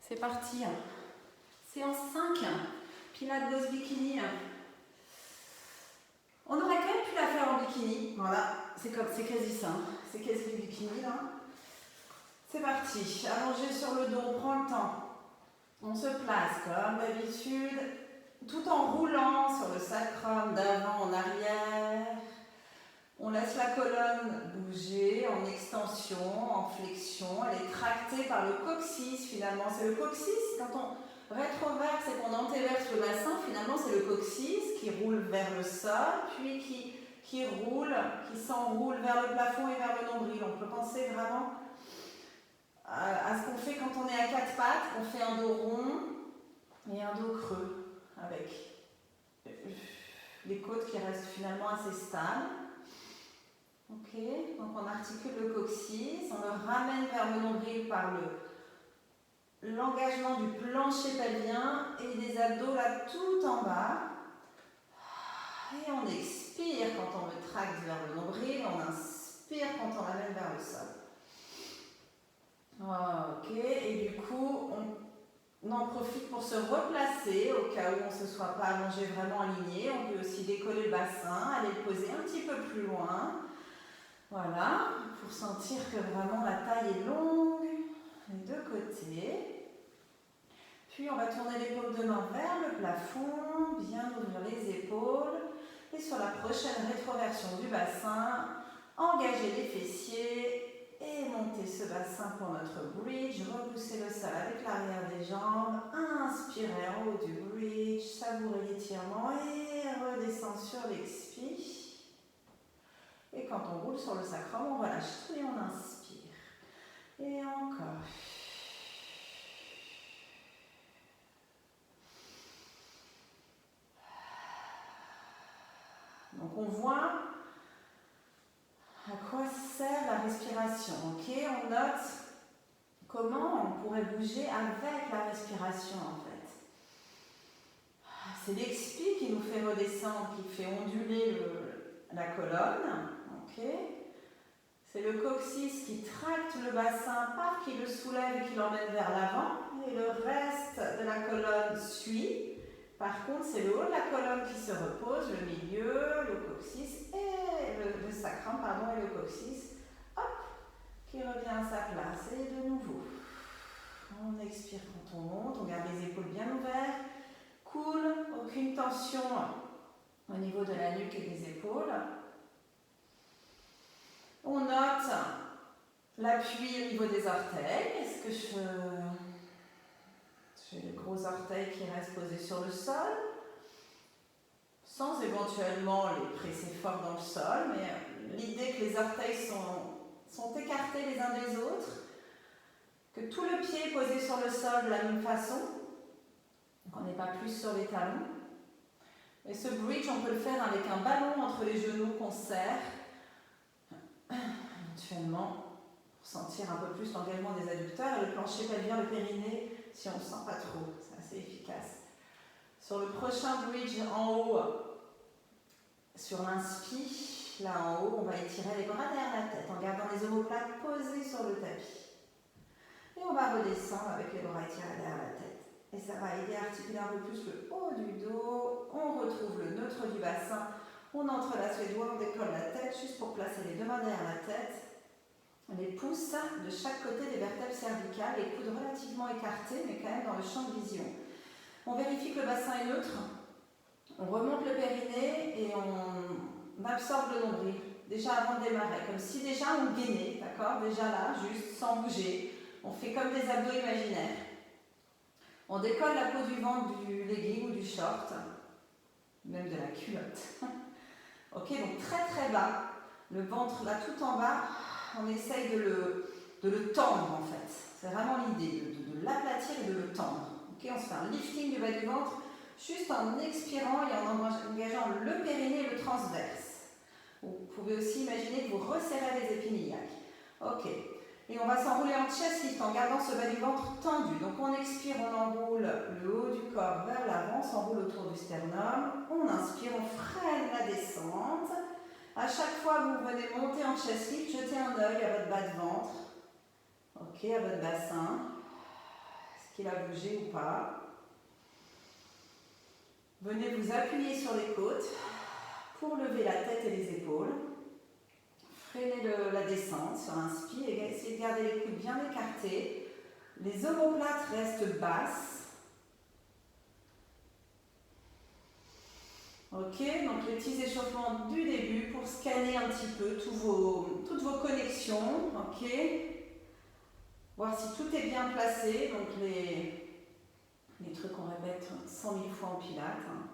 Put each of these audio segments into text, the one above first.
C'est parti. Séance 5, Pilates Ghost Bikini. On aurait quand même pu la faire en bikini. Voilà, c'est quasi ça. C'est quasi du bikini là. C'est parti. Allongé sur le dos, on prend le temps. On se place comme d'habitude, tout en roulant sur le sacrum d'avant en arrière. On laisse la colonne bouger en extension, en flexion. Elle est tractée par le coccyx finalement. C'est le coccyx, quand on rétroverse et qu'on antéverse le bassin, finalement c'est le coccyx qui roule vers le sol, puis qui s'enroule vers le plafond et vers le nombril. On peut penser vraiment à ce qu'on fait quand on est à quatre pattes. On fait un dos rond et un dos creux, avec les côtes qui restent finalement assez stables. Ok, donc on articule le coccyx, on le ramène vers le nombril par l'engagement du plancher pelvien et des abdos là tout en bas. Et on expire quand on le tracte vers le nombril, on inspire quand on l'amène vers le sol. Ok, et du coup on en profite pour se replacer au cas où on ne se soit pas allongé vraiment aligné. On peut aussi décoller le bassin, aller le poser un petit peu plus loin. Voilà, pour sentir que vraiment la taille est longue, les deux côtés. Puis on va tourner l'épaule de main vers le plafond, bien ouvrir les épaules. Et sur la prochaine rétroversion du bassin, engager les fessiers et monter ce bassin pour notre bridge. Repousser le sol avec l'arrière des jambes. Inspirez en haut du bridge, savourez l'étirement et redescendre sur l'expire. Et quand on roule sur le sacrum, on relâche tout et on inspire. Et encore. Donc on voit à quoi sert la respiration. Ok, on note comment on pourrait bouger avec la respiration en fait. C'est l'expire qui nous fait redescendre, qui fait onduler la colonne. Ok. C'est le coccyx qui tracte le bassin, paf, qui le soulève et qui l'emmène vers l'avant. Et le reste de la colonne suit. Par contre, c'est le haut de la colonne qui se repose, le milieu, le coccyx et le sacrum, et le coccyx, hop, qui revient à sa place. Et de nouveau, on expire quand on monte, on garde les épaules bien ouvertes, cool, aucune tension au niveau de la nuque et des épaules. On note l'appui au niveau des orteils. Est-ce que j'ai les gros orteils qui restent posés sur le sol, sans éventuellement les presser fort dans le sol, mais l'idée que les orteils sont écartés les uns des autres, que tout le pied est posé sur le sol de la même façon, qu'on n'est pas plus sur les talons. Et ce bridge, on peut le faire avec un ballon entre les genoux qu'on serre, éventuellement, pour sentir un peu plus l'engagement des adducteurs, et le plancher pelvien, le périnée, si on ne sent pas trop, c'est assez efficace. Sur le prochain bridge en haut, sur l'inspire, là en haut, on va étirer les bras derrière la tête en gardant les omoplates posés sur le tapis. Et on va redescendre avec les bras étirés derrière la tête. Et ça va aider à articuler un peu plus le haut du dos. On retrouve le neutre du bassin. On entrelace les doigts, on décolle la tête juste pour placer les deux mains derrière la tête. Les pouces de chaque côté des vertèbres cervicales, les coudes relativement écartés, mais quand même dans le champ de vision. On vérifie que le bassin est neutre. On remonte le périnée et on absorbe le nombril, déjà avant de démarrer, comme si déjà on gainait, d'accord? Déjà là, juste sans bouger. On fait comme des abdos imaginaires. On décolle la peau du ventre du legging ou du short, même de la culotte. Ok, donc très très bas. Le ventre là tout en bas, on essaye de le tendre en fait. C'est vraiment l'idée, de l'aplatir et de le tendre. Ok, on se fait un lifting du bas du ventre, juste en expirant et en engageant le périnée et le transverse. Vous pouvez aussi imaginer que vous resserrez les épines iliaques. Ok. Et on va s'enrouler en chest lift en gardant ce bas du ventre tendu. Donc on expire, on enroule le haut du corps vers l'avant, on s'enroule autour du sternum. On inspire, on freine la descente. À chaque fois que vous venez monter en chest lift, jetez un œil à votre bas de ventre. Ok, à votre bassin. Est-ce qu'il a bougé ou pas. Venez vous appuyer sur les côtes pour lever la tête et les épaules. Freinez la descente sur l'inspire et essayez de garder les coudes bien écartés. Les omoplates restent basses. Ok, donc les petits échauffements du début pour scanner un petit peu toutes vos connexions. Ok, voir si tout est bien placé. Donc les trucs qu'on répète 100 000 fois en pilates. Hein.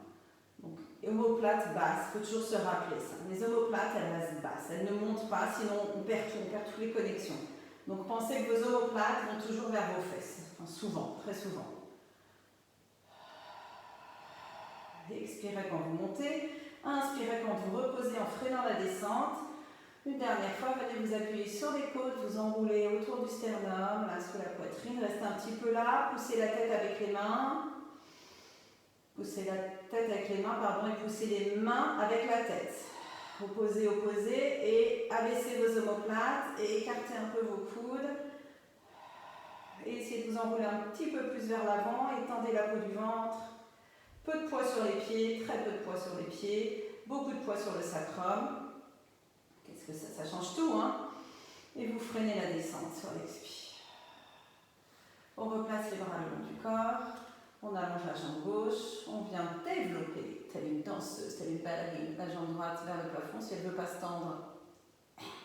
Donc omoplate basse, il faut toujours se rappeler ça. Les omoplates, elles restent basses, elles ne montent pas, sinon on perd toutes les connexions. Donc pensez que vos omoplates vont toujours vers vos fesses, enfin souvent, très souvent. Expirez quand vous montez, inspirez quand vous reposez en freinant la descente. Une dernière fois, venez vous appuyer sur les côtes, vous enroulez autour du sternum, là sous la poitrine, restez un petit peu là, poussez la tête avec les mains. Poussez la tête avec les mains, pardon, et poussez les mains avec la tête. Opposez, opposez, et abaissez vos omoplates et écartez un peu vos coudes. Et essayez de vous enrouler un petit peu plus vers l'avant, étendez la peau du ventre. Peu de poids sur les pieds, très peu de poids sur les pieds, beaucoup de poids sur le sacrum. Qu'est-ce que ça change tout, hein? Et vous freinez la descente sur l'expire. On replace les bras le long du corps. On allonge la jambe gauche, on vient développer, telle une danseuse, telle une ballerine, la jambe droite vers le plafond. Si elle ne veut pas se tendre,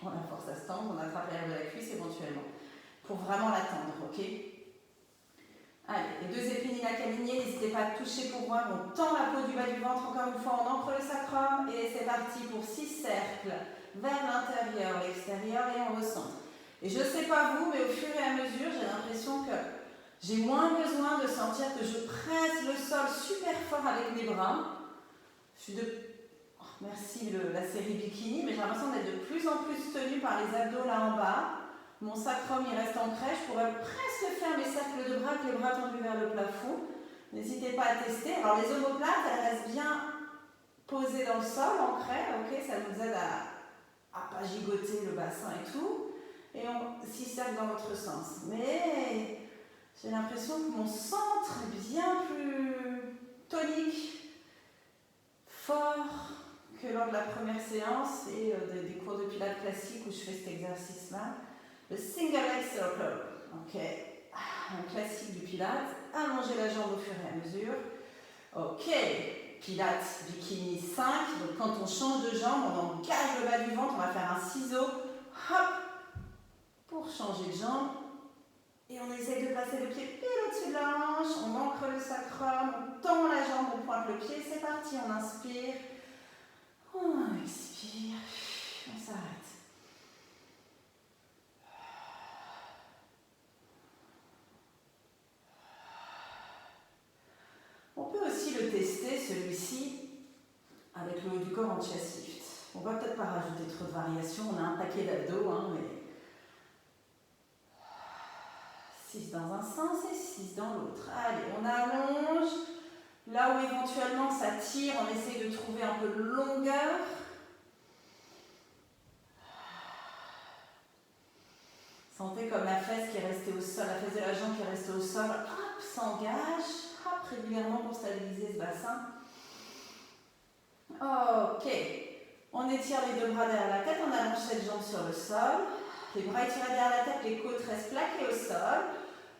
on la force à se tendre, on attrape l'arrière de la cuisse éventuellement, pour vraiment la tendre, ok? Allez, les deux épines alignées, n'hésitez pas à toucher pour voir, on tend la peau du bas du ventre, encore une fois, on ancre le sacrum, et c'est parti pour 6 cercles, vers l'intérieur, l'extérieur, et on recentre. Et je ne sais pas vous, mais au fur et à mesure, j'ai l'impression que j'ai moins besoin de sentir que je presse le sol super fort avec mes bras. Merci la série bikini, mais j'ai l'impression d'être de plus en plus tenue par les abdos là en bas. Mon sacrum il reste ancré, je pourrais presque faire mes cercles de bras avec les bras tendus vers le plafond. N'hésitez pas à tester. Alors les omoplates, elles restent bien posées dans le sol, ancrées, ok, ça nous aide à pas gigoter le bassin et tout. Et on 6 cercles dans l'autre sens. Mais j'ai l'impression que mon centre est bien plus tonique, fort que lors de la première séance et des cours de pilates classiques où je fais cet exercice-là. Le single leg circle, ok, un classique du pilates. Allongez la jambe au fur et à mesure. Ok, pilates bikini 5. Donc quand on change de jambe, on engage le bas du ventre, on va faire un ciseau, hop, pour changer de jambe. Et on essaie de passer le pied pile au-dessus de la hanche, on ancre le sacrum, on tend la jambe, on pointe le pied, c'est parti, on inspire, on expire, on s'arrête. On peut aussi le tester, celui-ci, avec le haut du corps en chest lift. On va peut-être pas rajouter trop de variations, on a un paquet d'abdos, hein, mais 6 dans un sens et 6 dans l'autre. Allez, on allonge. Là où éventuellement ça tire, on essaye de trouver un peu de longueur. Sentez comme la fesse qui est restée au sol, la fesse de la jambe qui est restée au sol, hop, s'engage, hop, régulièrement pour stabiliser ce bassin. Ok, on étire les deux bras derrière la tête, on allonge cette jambe sur le sol. Les bras étirés derrière la tête, les côtes restent plaquées au sol.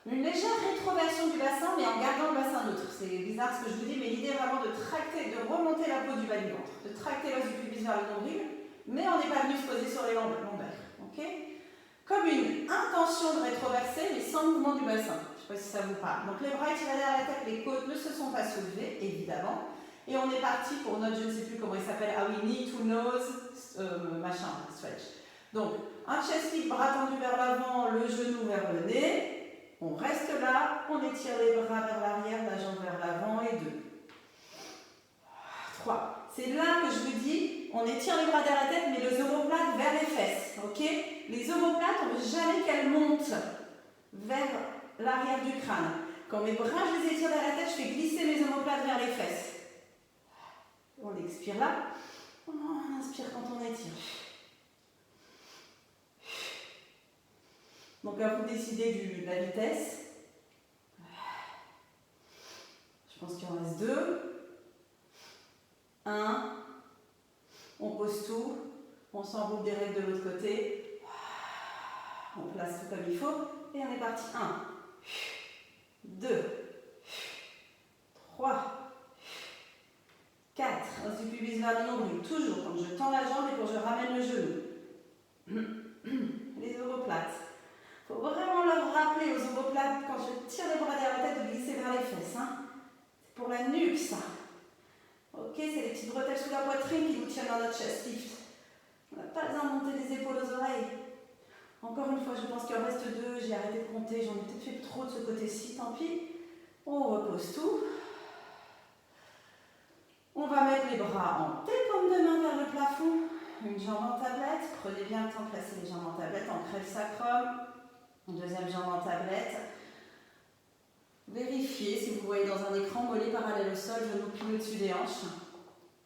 Une légère rétroversion du bassin, mais en gardant le bassin neutre. C'est bizarre ce que je vous dis, mais l'idée est vraiment de tracter, de remonter la peau du bas du ventre, de tracter l'os du pubis vers le nombril, mais on n'est pas venu se poser sur les lombaires. Okay, comme une intention de rétroverser, mais sans mouvement du bassin. Je ne sais pas si ça vous parle. Donc les bras étirés derrière la tête, les côtes ne se sont pas soulevées, évidemment. Et on est parti pour notre, je ne sais plus comment il s'appelle, ah oui, knee to nose, machin, stretch. Donc, un chest lift, bras tendu vers l'avant, le genou vers le nez. On reste là, on étire les bras vers l'arrière, la jambe vers l'avant et 2. 3. C'est là que je vous dis, on étire les bras derrière la tête, mais les omoplates vers les fesses. Ok, les omoplates, on ne veut jamais qu'elles montent vers l'arrière du crâne. Quand mes bras, je les étire derrière la tête, je fais glisser mes omoplates vers les fesses. On expire là, on inspire quand on étire. Donc à vous décider de la vitesse. pense qu'il en reste 2. 1. On pose tout. On s'enroule des règles de l'autre côté. On place tout comme il faut. Et on est parti. 1, 2, 3, 4. On se du pubis vers le nombril. Toujours quand je tends la jambe et quand je ramène le genou. Les omoplates. Il faut vraiment leur rappeler aux omoplates, quand je tire les bras derrière la tête, de glisser vers les fesses. Hein. C'est pour la nuque, ça. Ok, c'est les petites bretelles sous la poitrine qui nous tiennent dans notre chest lift. On n'a pas besoin de monter les épaules aux oreilles. Encore une fois, je pense qu'il en reste 2. J'ai arrêté de compter. J'en ai peut-être fait trop de ce côté-ci, tant pis. On repose tout. On va mettre les bras en paumes de main vers le plafond. Une jambe en tablette. Prenez bien le temps de placer les jambes en tablette. Ancrez le sacrum. Deuxième jambe en tablette. Vérifiez si vous voyez dans un écran mollet parallèle au sol, genou plie au-dessus des hanches.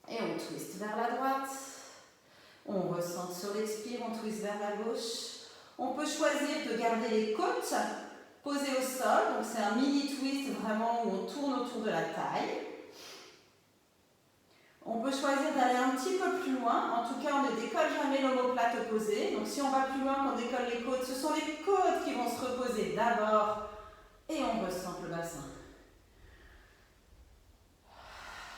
Et on twist vers la droite. On recentre sur l'expire, on twist vers la gauche. On peut choisir de garder les côtes posées au sol. Donc c'est un mini twist vraiment où on tourne autour de la taille. On peut choisir d'aller un petit peu plus loin. En tout cas, on ne décolle jamais l'omoplate opposée. Donc si on va plus loin, qu'on décolle les côtes, ce sont les côtes qui vont se reposer d'abord. Et on recentre le bassin.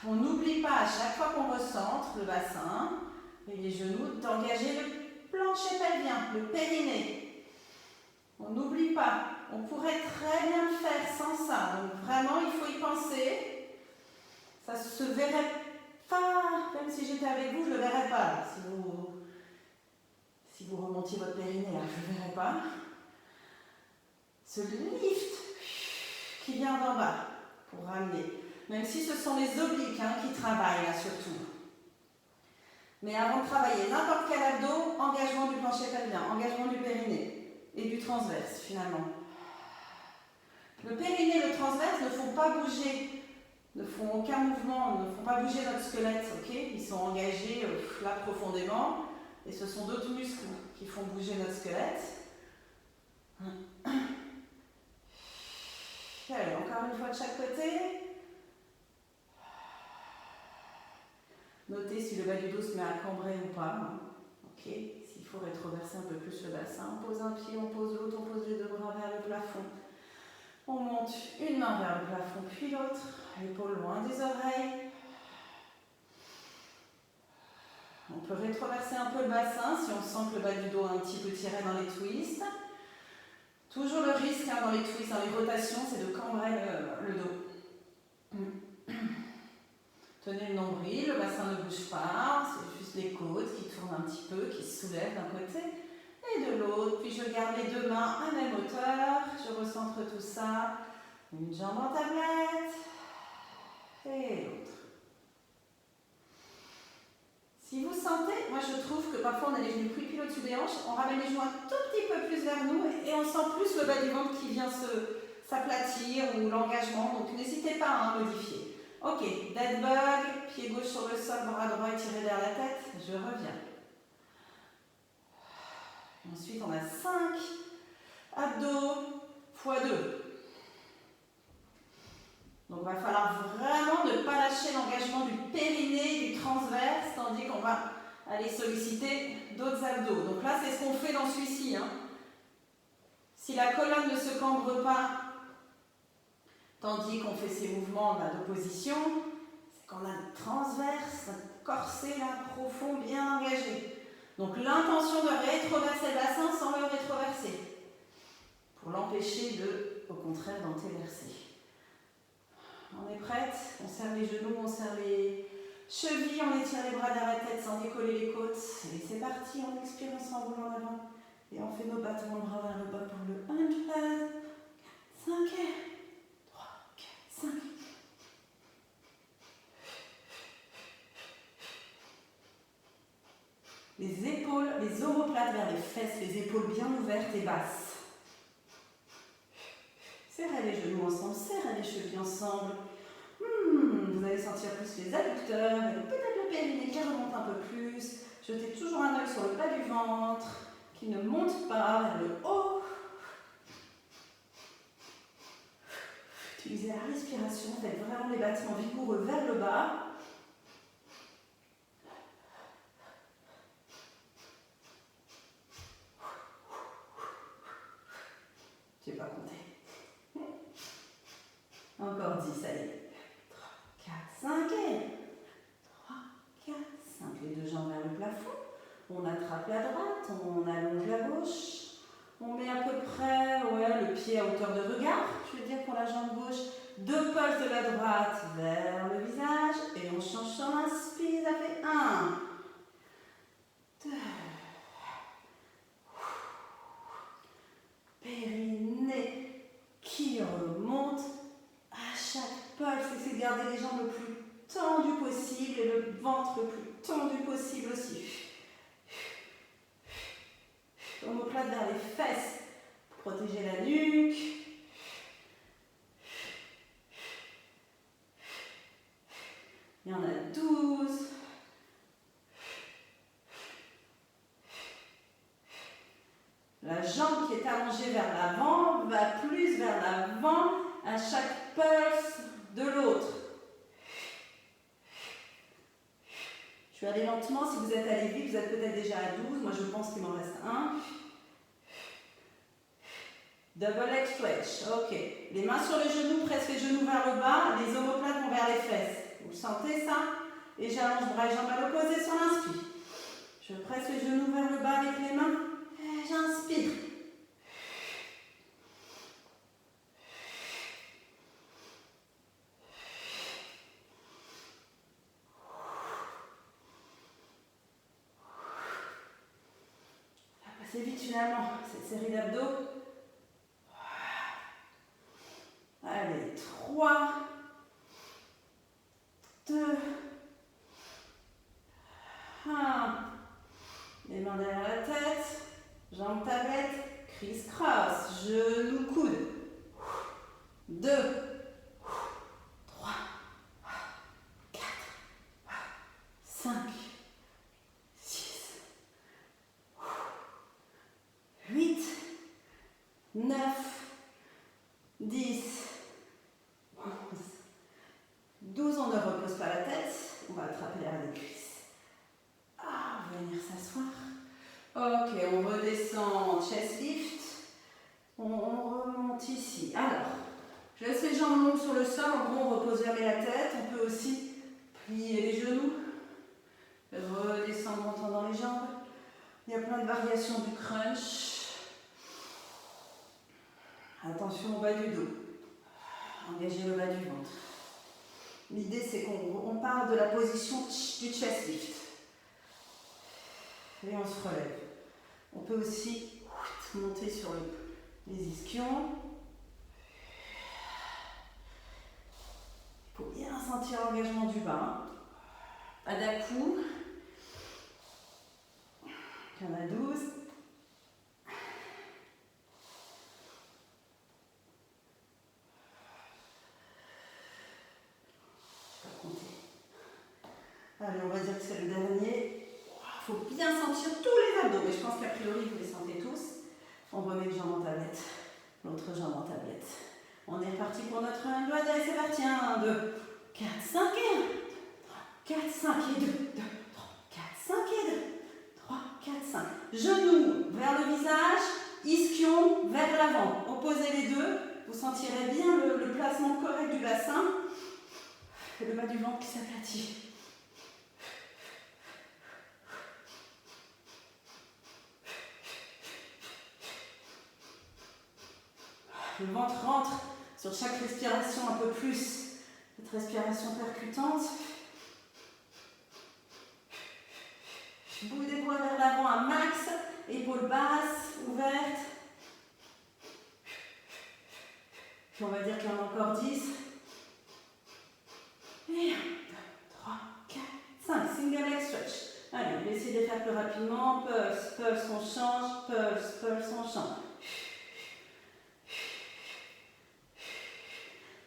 On n'oublie pas à chaque fois qu'on recentre le bassin et les genoux d'engager le plancher pelvien, le périnée. On n'oublie pas. On pourrait très bien le faire sans ça. Donc vraiment, il faut y penser. Ça se verrait pas, même si j'étais avec vous, je ne le verrais pas. Si vous remontiez votre périnée, là, je ne le verrais pas. Ce lift qui vient d'en bas pour ramener. Même si ce sont les obliques qui travaillent là surtout. Mais avant de travailler n'importe quel abdo, engagement du plancher pelvien, engagement du périnée et du transverse finalement. Le périnée et le transverse ne font pas bouger, ne font aucun mouvement, ne font pas bouger notre squelette, ok? Ils sont engagés là profondément et ce sont d'autres muscles qui font bouger notre squelette. Allez, encore une fois de chaque côté. Notez si le bas du dos se met à cambrer ou pas. Ok, s'il faut rétroverser un peu plus le bassin, on pose un pied, on pose l'autre, on pose les 2 bras vers le plafond. On monte une main vers le plafond, puis l'autre, l'épaule loin des oreilles. On peut rétroverser un peu le bassin si on sent que le bas du dos est un petit peu tiré dans les twists. Toujours le risque dans les twists, dans les rotations, c'est de cambrer le dos. Tenez le nombril, le bassin ne bouge pas, c'est juste les côtes qui tournent un petit peu, qui se soulèvent d'un côté et de l'autre. Puis je garde les 2 mains à même hauteur, je recentre tout ça. Une jambe en tablette et l'autre. Si vous sentez, moi je trouve que parfois on a les genoux plus pile au-dessus des hanches, on ramène les genoux un tout petit peu plus vers nous et on sent plus le bas du ventre qui vient s'aplatir ou l'engagement, donc n'hésitez pas à modifier. Ok, dead bug, pied gauche sur le sol, bras droit étiré vers la tête, je reviens. Et ensuite on a 5 abdos x 2. Donc il va falloir vraiment ne pas lâcher l'engagement du périnée, du transverse, tandis qu'on va aller solliciter d'autres abdos. Donc là c'est ce qu'on fait dans celui-ci. Si la colonne ne se cambre pas, tandis qu'on fait ces mouvements d'opposition, c'est qu'on a le transverse, un corset là, profond, bien engagé. Donc l'intention de rétroverser le bassin sans le rétroverser, pour l'empêcher de, au contraire, d'antéverser. On est prête? On serre les genoux, on serre les chevilles, on étire les bras derrière la tête sans décoller les côtes. Et c'est parti, on expire, on s'enroule en avant. Et on fait nos battements de bras vers le bas pour le 1, 2, 5, 3, 4, 5. Les épaules, les omoplates vers les fesses, les épaules bien ouvertes et basses. Serrez les genoux ensemble, serrez les chevilles ensemble. Vous allez sentir plus les adducteurs et peut-être le périnée qui remonte un peu plus. Jetez toujours un œil sur le bas du ventre qui ne monte pas vers le haut. utilisez la respiration, faites vraiment les battements vigoureux vers le bas. Je n'ai pas compté. Encore 10, allez. 3, 4, 5 et 3, 4, 5. Les deux jambes vers le plafond. On attrape la droite, on allonge la gauche. On met à peu près le pied à hauteur de regard, je veux dire pour la jambe gauche. Deux pulses de la droite vers le visage et on change sur l'inspire. Ça fait 1, 2. Périnée qui remonte. À chaque pulse, essayez de garder les jambes le plus tendues possible et le ventre le plus tendu possible aussi. Omoplate vers les fesses, protégez la nuque. Il y en a 12. La jambe qui est allongée vers l'avant va plus vers l'avant à chaque pulse de l'autre. Je vais aller lentement. Si vous êtes allé vite, vous êtes peut-être déjà à 12. Moi, je pense qu'il m'en reste 1. Double leg stretch. Ok. Les mains sur les genoux, presse les genoux vers le bas. Les omoplates vont vers les fesses. Vous sentez ça? Et j'allonge bras et jambes à l'opposé sur l'inspire. Je presse les genoux vers le bas avec les mains. Et j'inspire. C'est vite finalement, cette série d'abdos. Allez, 3, 2, 1. Les mains derrière la tête, jambes tablette, criss-cross, genoux coudes. 2, 3, 4, 5, 6, 8, 9, 10, 11, 12. On ne repose pas la tête. On va attraper l'air des cuisses. Venir s'asseoir. Ok, on redescend, chest lift. On remonte ici. Alors, je laisse les jambes longues sur le sol. En gros, on repose jamais la tête. On peut aussi plier les genoux. Redescendre en tendant les jambes. Il y a plein de variations du crunch. Attention au bas du dos. Engagez le bas du ventre. L'idée, c'est qu'on part de la position du chest lift. Et on se relève. On peut aussi monter sur les ischions. Il faut bien sentir l'engagement du bas. Pas d'à-coups. Il y en a 12. Allez, on va dire que c'est le dernier. Il faut bien sentir tous les abdos, mais je pense qu'a priori vous les sentez tous. On remet une jambe en tablette, l'autre jambe en tablette. On est reparti pour notre doigt d'œil, c'est parti. 1, 2, 4, 5 et 1. 4, 5 et 2, 2, 3, 4, 5 et 2, 3, 4, 5. Genoux vers le visage, ischion vers l'avant. Opposez les deux, vous sentirez bien le placement correct du bassin et le bas du ventre qui s'aplatit. Le ventre rentre sur chaque respiration un peu plus. Cette respiration percutante. Bout des doigts vers l'avant à max. Épaules basses, ouvertes. Puis on va dire qu'il y en a encore 10. Et 1, 2, 3, 4, 5. Single leg stretch. Allez, on va essayer de les faire plus rapidement. Pulse, pulse, on change. Pulse, pulse, on change.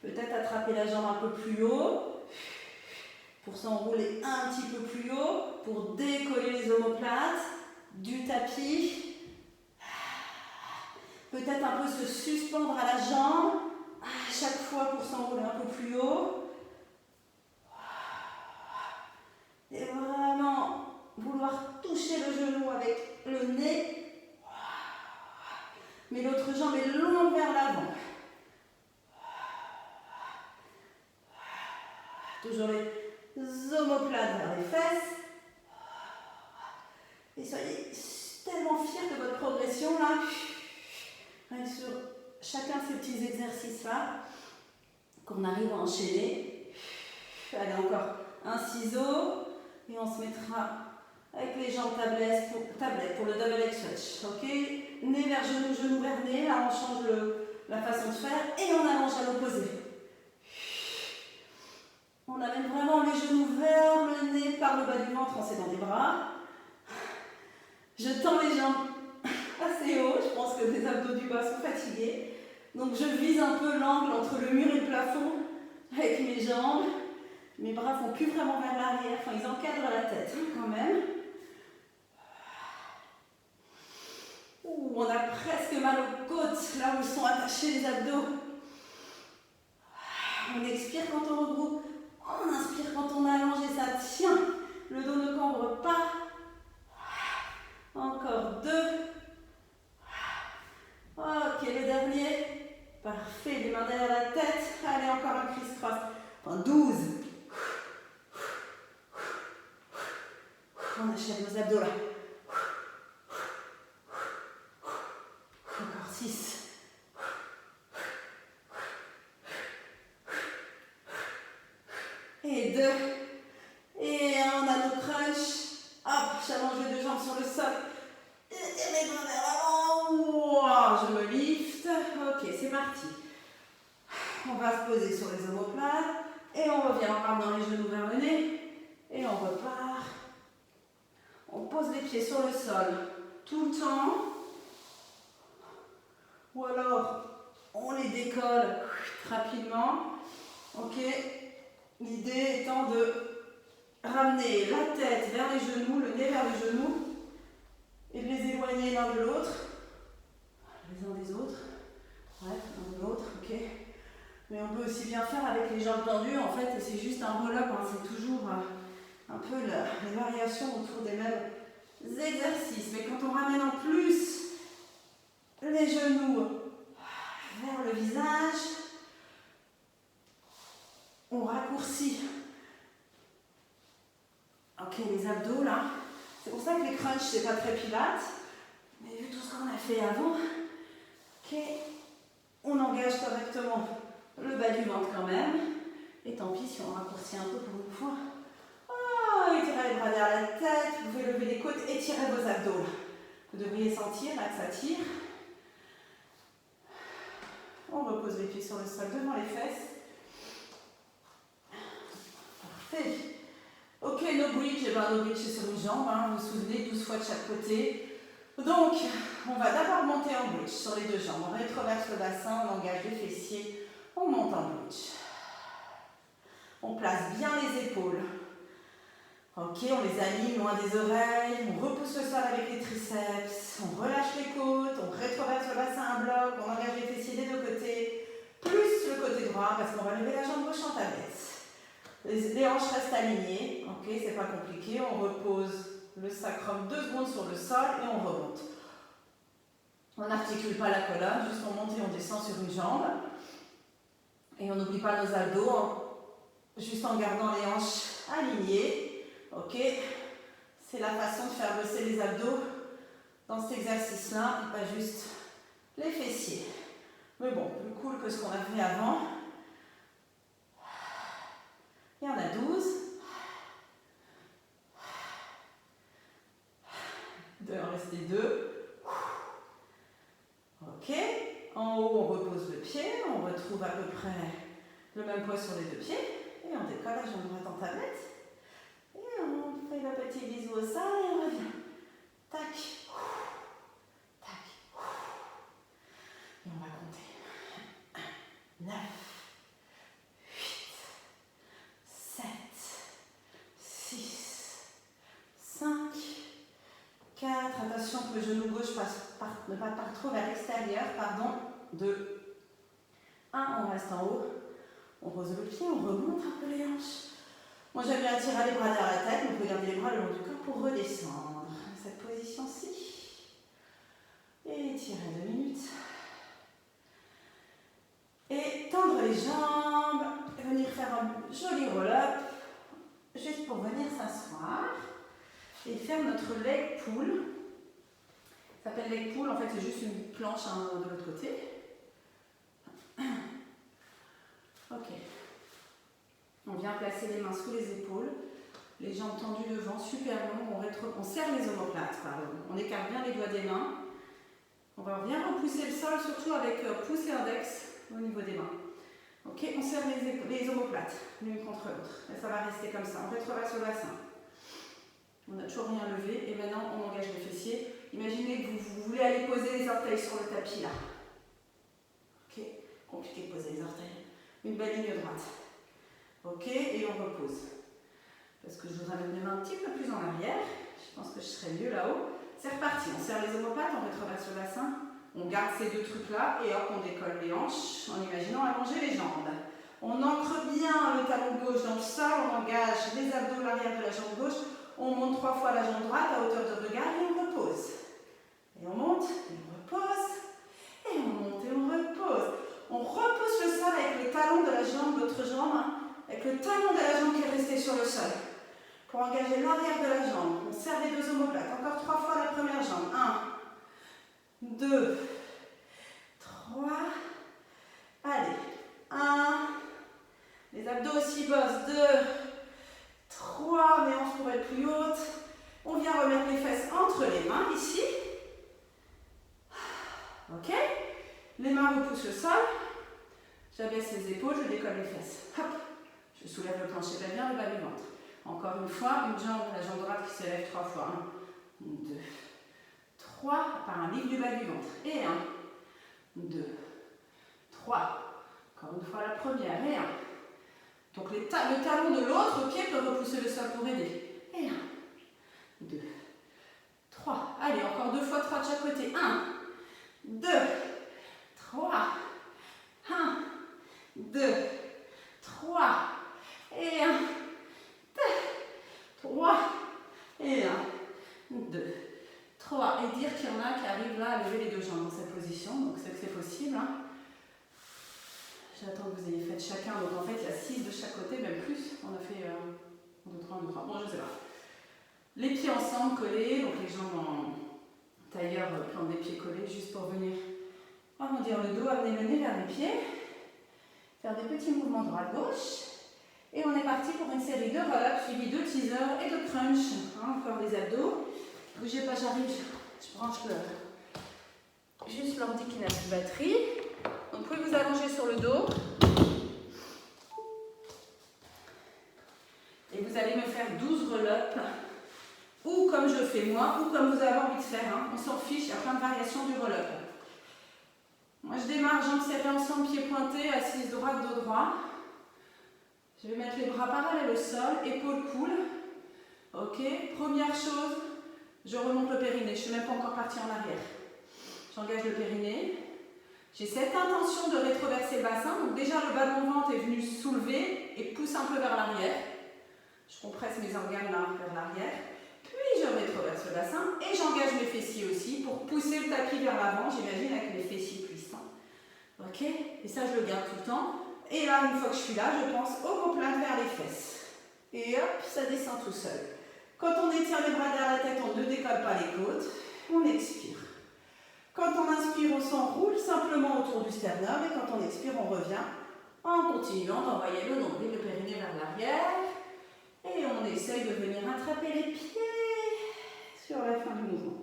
Peut-être attraper la jambe un peu plus haut pour s'enrouler un petit peu plus haut, pour décoller les omoplates du tapis. Peut-être un peu se suspendre à la jambe. à chaque fois pour s'enrouler un peu plus haut. Et vraiment vouloir toucher le genou avec le nez. Mais l'autre jambe est longue vers l'avant. Toujours les omoplates vers les fesses. Et soyez tellement fiers de votre progression là. Et sur chacun de ces petits exercices là, qu'on arrive à enchaîner. Allez, encore un ciseau. Et on se mettra avec les jambes tablette pour le double leg stretch. Ok? Nez vers genou, genou vers nez. Là, on change la façon de faire. Et on allonge à l'opposé. On amène vraiment les genoux vers le nez par le bas du ventre en s'aidant des bras. Je tends les jambes assez haut. Je pense que les abdos du bas sont fatigués. Donc je vise un peu l'angle entre le mur et le plafond avec mes jambes. Mes bras ne vont plus vraiment vers l'arrière. Enfin, ils encadrent la tête quand même. Ouh, on a presque mal aux côtes, là où sont attachés les abdos. On expire quand on regroupe. On inspire quand on allonge et ça tient. Le dos ne cambre pas. Encore 2. Ok, le dernier. Parfait, les mains derrière la tête. Allez, encore un criss-cross. Enfin, 12. On achève nos abdos là. Encore 6. Et 2. Et 1, on a nos crunchs. Hop, j'allonge les deux jambes sur le sol. Et les mains vers l'avant. Wow, je me lift. Ok, c'est parti. On va se poser sur les omoplates. Et on revient, on ramenant les genoux vers le nez. Et on repart. On pose les pieds sur le sol tout le temps. Ou alors, on les décolle rapidement. Ok. L'idée étant de ramener la tête vers les genoux, le nez vers les genoux. Et de les éloigner l'un de l'autre. Les uns des autres. Bref, l'un de l'autre, ok. Mais on peut aussi bien faire avec les jambes tendues, en fait, et c'est juste un roll-up, hein, c'est toujours un peu les variations autour des mêmes exercices. Mais quand on ramène en plus les genoux vers le visage, on raccourcit. Ok, les abdos là. C'est pour ça que les crunchs, c'est pas très pilates. Mais vu tout ce qu'on a fait avant, ok, on engage correctement le bas du ventre quand même. Et tant pis si on raccourcit un peu pour une fois. Oh, étirez les bras derrière la tête, vous pouvez lever les côtes, étirez vos abdos. Vous devriez sentir là que ça tire. On repose les pieds sur le sol devant les fesses. Parfait. Ok, no bridge, et ben no bridge c'est sur une jambe, hein, vous vous souvenez, 12 fois de chaque côté. Donc, on va d'abord monter en bridge sur les deux jambes. On rétroverse le bassin, on engage les fessiers, on monte en bridge. On place bien les épaules. Ok, on les aligne loin des oreilles, on repousse le sol avec les triceps, on relâche les côtes, on rétroverse le bassin à bloc, on engage les fessiers des deux côtés, plus le côté droit parce qu'on va lever la jambe gauche en tablette. Les hanches restent alignées, ok, c'est pas compliqué, on repose le sacrum 2 secondes sur le sol et on remonte. On n'articule pas la colonne, juste on monte et on descend sur une jambe. Et on n'oublie pas nos abdos, juste en gardant les hanches alignées. Ok, c'est la façon de faire bosser les abdos dans cet exercice-là, et pas juste les fessiers. Mais bon, plus cool que ce qu'on a fait avant. Il y en a 12. Il doit en rester 2. Ok, en haut on repose le pied, on retrouve à peu près le même poids sur les deux pieds. Et on décolle la jambe droite en tablette. Et on fait le petit bisou au sol et on revient. Tac. Tac. Et on va compter. 9, 8, 7, 6, 5, 4. Attention que le genou gauche ne passe pas trop vers l'extérieur. Pardon. 2. 1. On reste en haut. On pose le pied, on remonte un peu les hanches. Moi j'aime bien tirer les bras derrière la tête, donc vous pouvez garder les bras le long du corps pour redescendre. Cette position-ci. Et étirer 2 minutes. Et tendre les jambes, venir faire un joli roll-up, juste pour venir s'asseoir. Et faire notre leg pull. Ça s'appelle leg pull, en fait c'est juste une planche de l'autre côté. Ok. On vient placer les mains sous les épaules, les jambes tendues devant, super long, on serre les omoplates, pardon. On écarte bien les doigts des mains. On va bien repousser le sol, surtout avec pouce et index au niveau des mains. Ok, on serre les omoplates l'une contre l'autre. Et ça va rester comme ça, on rétroverse le bassin. On n'a toujours rien levé et maintenant on engage les fessiers. Imaginez que vous voulez aller poser les orteils sur le tapis là. Ok, compliqué de poser les orteils. Une belle ligne droite. Ok, et on repose. Parce que je voudrais mettre mes mains un petit peu plus en arrière. Je pense que je serai mieux là-haut. C'est reparti, on serre les omoplates, on rétroverse le bassin. On garde ces deux trucs-là et hop, on décolle les hanches en imaginant allonger les jambes. On ancre bien le talon gauche dans le sol, on engage les abdos, l'arrière de la jambe gauche. On monte 3 fois la jambe droite à hauteur de regard et on repose. Et on monte, et on repose, et on monte, et on repose. On repousse le sol avec le talon de la jambe, l'autre jambe, avec le talon de la jambe qui est resté sur le sol. Pour engager l'arrière de la jambe, on serre les deux omoplates. Encore 3 fois la première jambe. 1, 2, 3. Allez. 1. Les abdos aussi bossent. 2, 3. Mais hanches pour être plus haute. On vient remettre les fesses entre les mains ici. Ok. Les mains repoussent le sol. J'abaisse les épaules, je décolle les fesses. Hop. Je soulève le plancher pelvien, le bas du ventre. Encore une fois, une jambe, la jambe droite qui s'élève 3 fois. 1, 2, 3. Par un livre du bas du ventre. Et 1, 2, 3. Encore une fois la première. Et 1. Donc le talon de l'autre pied peut repousser le sol pour aider. Et 1, 2, 3. Allez, encore 2 fois 3 de chaque côté. 1, 2, 3. 1, 2, 3. Et 1, 2, 3. Et 1, 2, 3. Et dire qu'il y en a qui arrivent là à lever les deux jambes dans cette position. Donc c'est que c'est possible. Hein. J'attends que vous ayez fait chacun. Donc en fait, il y a 6 de chaque côté, même plus. On a fait 1, 2, 3, 1, 2, 3. Bon, je sais pas. Les pieds ensemble collés. Donc les jambes en tailleur, plante des pieds collés, juste pour venir arrondir le dos, amener le nez vers les pieds. Faire des petits mouvements droite-gauche. Et on est parti pour une série de roll-ups suivis de teaser et de crunch. Hein, encore des abdos. Bougez pas, j'arrive. Je branche juste l'ordi qui n'a plus de batterie. Donc vous pouvez vous allonger sur le dos. Et vous allez me faire 12 roll-ups. Ou comme je fais moi, ou comme vous avez envie de faire. Hein. On s'en fiche, il y a plein de variations du roll-up. Moi je démarre, jambes serrées ensemble, pieds pointés, assise droite, dos droit. Je vais mettre les bras parallèles au sol, épaules cool. Ok, première chose, je remonte le périnée, je ne suis même pas encore partie en arrière. J'engage le périnée. J'ai cette intention de rétroverser le bassin, donc déjà le bas de mon ventre est venu soulever et pousse un peu vers l'arrière. Je compresse mes organes là vers l'arrière. Puis je rétroverse le bassin et j'engage mes fessiers aussi pour pousser le tapis vers l'avant, j'imagine avec mes fessiers puissants. Ok, et ça je le garde tout le temps. Et là, une fois que je suis là, je pense omoplate vers les fesses. Et hop, ça descend tout seul. Quand on étire les bras derrière la tête, on ne décolle pas les côtes. On expire. Quand on inspire, on s'enroule simplement autour du sternum. Et quand on expire, on revient en continuant d'envoyer le nombril, le périnée vers l'arrière. Et on essaye de venir attraper les pieds sur la fin du mouvement.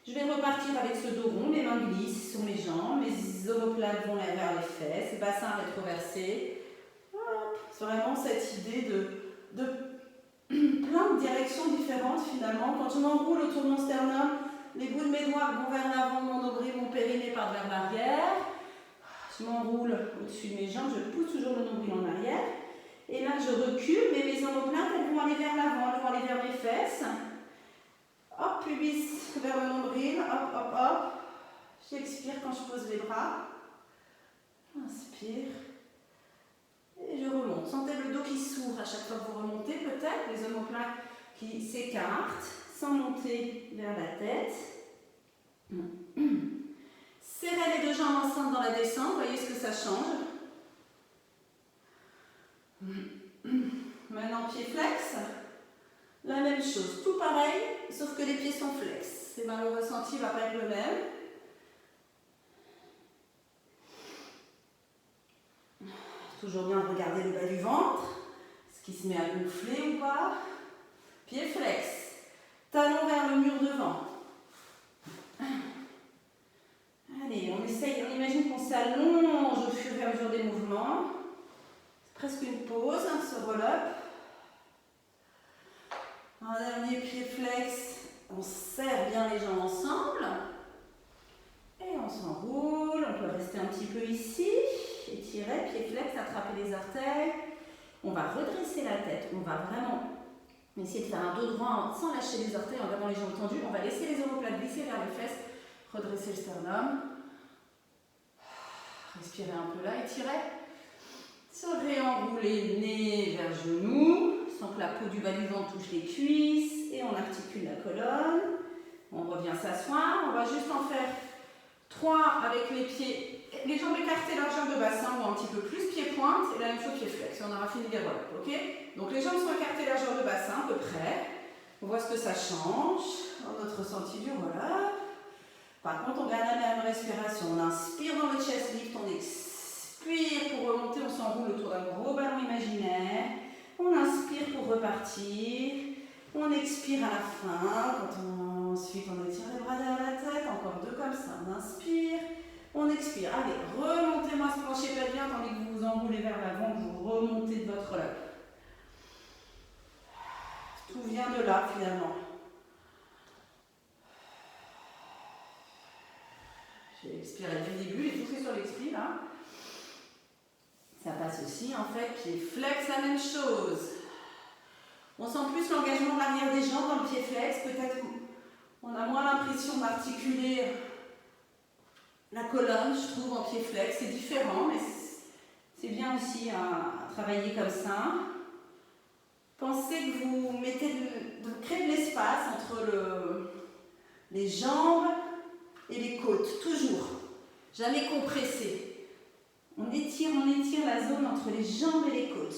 Je vais repartir avec ce dos rond, mes mains glissent sur mes jambes, mes omoplates vont vers les fesses, bassin rétroversé. C'est vraiment cette idée de plein de directions différentes finalement. Quand je m'enroule autour de mon sternum, les bouts de mes doigts vont vers l'avant, mon nombril, mon périnée part vers l'arrière. Je m'enroule au-dessus de mes jambes, je pousse toujours le nombril en arrière. Et là je recule, mais mes omoplates elles vont aller vers l'avant, elles vont aller vers mes fesses. Hop, pubis vers le nombril, hop, hop, hop. J'expire quand je pose les bras. Inspire. Et je remonte. Sentez le dos qui s'ouvre à chaque fois que vous remontez, peut-être. Les omoplates qui s'écartent sans monter vers la tête. Serrez les deux jambes ensemble dans la descente. Voyez ce que ça change. Maintenant, pied flex. La même chose. Tout pareil, sauf que les pieds sont flex. Et bien, le ressenti ne va pas être le même. Toujours bien de regarder le bas du ventre. Est-ce qu'il se met à gonfler ou pas? Pied flex. Talon vers le mur devant. Allez, on essaye, on imagine qu'on s'allonge au fur et à mesure des mouvements. C'est presque une pause, hein, ce roll-up. Un dernier pied flex. On serre bien les jambes ensemble. Et on s'enroule. On peut rester un petit peu ici. Étirer, pied flex, attraper les orteils. On va redresser la tête. On va vraiment essayer de faire un dos droit sans lâcher les orteils, en gardant les jambes tendues. On va laisser les omoplates glisser vers les fesses. Redresser le sternum. Respirez un peu là, étirez. Se réenrouler nez vers genou, sans que la peau du bas du ventre touche les cuisses. Et on articule la colonne. On revient s'asseoir. On va juste en faire 3 avec les pieds, les jambes écartées, largeur de bassin ou un petit peu plus, pied pointe. Et la même chose, pied flex. On aura fini les roll-up, ok? Donc les jambes sont écartées, largeur de bassin, à peu près. On voit ce que ça change dans notre ressenti du roll-up. Par contre, on garde la même respiration. On inspire dans le chest lift, on expire pour remonter, on s'enroule autour d'un gros ballon imaginaire. On inspire pour repartir. On expire à la fin. Ensuite, on étire les bras derrière la tête. Encore 2 comme ça. On inspire. On expire. Allez, remontez-moi ce plancher pelvien tandis que vous vous enroulez vers l'avant, que vous remontez de votre roll-up. Tout vient de là, finalement. J'ai expiré du début, j'ai tout fait sur l'expire là. Ça passe aussi en fait, pied flex, la même chose. On sent plus l'engagement de l'arrière des jambes dans le pied flex, peut-être on a moins l'impression d'articuler la colonne, je trouve, en pied flex. C'est différent, mais c'est bien aussi à travailler comme ça. Pensez que vous mettez de créer de l'espace entre les jambes et les côtes, toujours. Jamais compressé. On étire la zone entre les jambes et les côtes.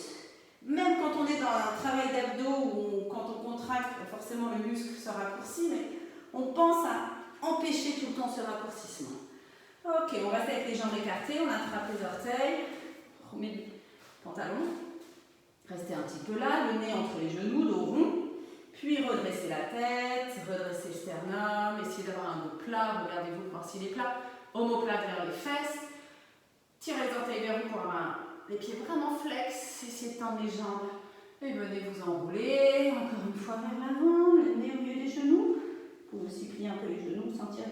Même quand on est dans un travail d'abdos ou quand on contracte, forcément le muscle se raccourcit, mais on pense à empêcher tout le temps ce raccourcissement. Ok, on reste avec les jambes écartées, on attrape les orteils, on remet le pantalon. Restez un petit peu là, le nez entre les genoux, dos rond. Puis redressez la tête, redressez le sternum, essayez d'avoir un dos plat, regardez-vous pour voir s'il est plat. Omoplate vers les fesses. Tirez les orteils vers vous pour avoir les pieds vraiment flex, essayez de tendre les jambes. Et venez vous enrouler, encore une fois vers l'avant, le nez au milieu des genoux. Vous pouvez aussi plier un peu les genoux, sentir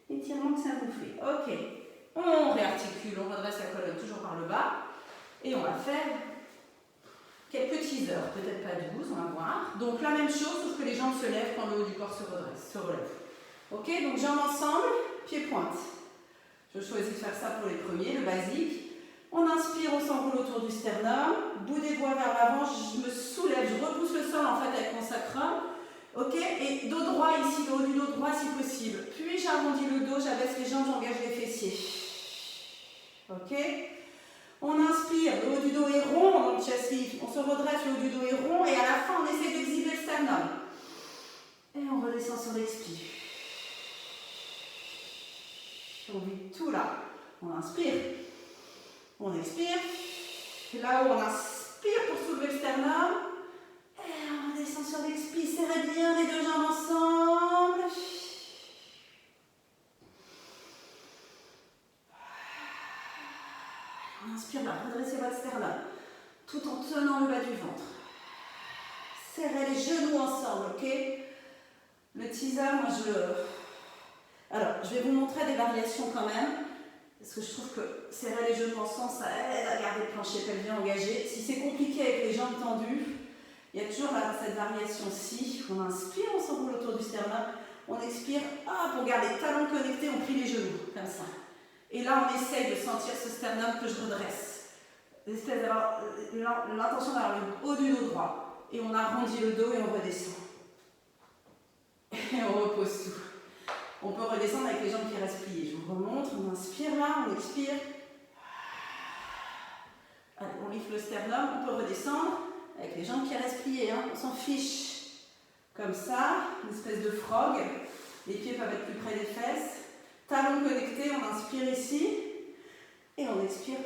l'étirement que ça vous fait. Ok, on réarticule, on redresse la colonne toujours par le bas. Et on va faire quelques teasers, peut-être pas 12, on va voir. Donc la même chose, sauf que les jambes se lèvent quand le haut du corps se redresse, se relève. Ok, donc jambes ensemble, pieds pointe. Je choisis de faire ça pour les premiers, le basique. On inspire, on s'enroule autour du sternum, bout des doigts vers l'avant, je me soulève, je repousse le sol en fait avec mon sacrum. Ok, et dos droit ici, le haut du dos droit si possible. Puis j'arrondis le dos, j'abaisse les jambes, j'engage les fessiers. Ok. On inspire, le haut du dos est rond dans le chest lift. On se redresse, le haut du dos est rond et à la fin on essaie d'exhiber le sternum. Et on redescend sur l'expire. On vit tout là. On inspire. On expire. Là où on inspire pour soulever le sternum. Et on redescend sur l'expire. Serrez bien les deux jambes ensemble. On inspire là, redressez votre sternum, tout en tenant le bas du ventre. Serrez les genoux ensemble, ok? Le teaser, moi je le... Alors, je vais vous montrer des variations quand même, parce que je trouve que serrer les genoux ensemble, ça aide à garder le plancher pelvien engagé. Si c'est compliqué avec les jambes tendues, il y a toujours là, cette variation-ci. On inspire, on s'enroule autour du sternum. On expire, hop, on garde les talons connectés, on plie les genoux, comme ça. Et là, on essaye de sentir ce sternum que je redresse. L'intention d'avoir le haut du dos droit. Et on arrondit le dos et on redescend. Et on repose tout. On peut redescendre avec les jambes qui restent pliées. Je vous remontre, on inspire là, on expire. Allez, on lifte le sternum, on peut redescendre avec les jambes qui restent pliées, hein, on s'en fiche. Comme ça, une espèce de frog. Les pieds peuvent être plus près des fesses. Talons connectés, on inspire ici. Et on expire,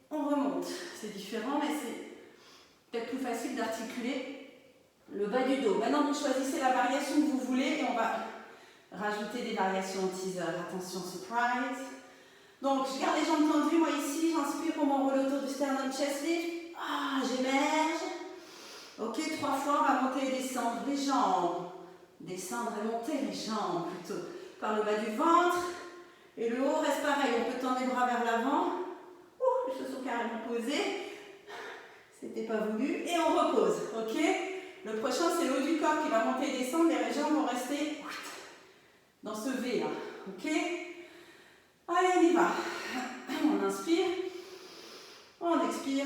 on remonte. C'est différent, mais c'est peut-être plus facile d'articuler le bas du dos. Maintenant, vous choisissez la variation que vous voulez et on va rajouter des variations teaser. Attention, surprise. Donc, je garde les jambes tendues. Moi, ici, j'inspire pour m'enrouler autour du sternum chest lift. Ah, j'émerge. Ok, 3 fois, on va monter et descendre les jambes. Descendre et monter les jambes plutôt. Par le bas du ventre. Et le haut reste pareil. On peut tendre les bras vers l'avant. Les choses sont carrément posées. C'était pas voulu. Et on repose. Ok. Le prochain, c'est le haut du corps qui va monter et descendre. Les jambes vont rester dans ce V là. Ok. Allez, on y va. On inspire. On expire.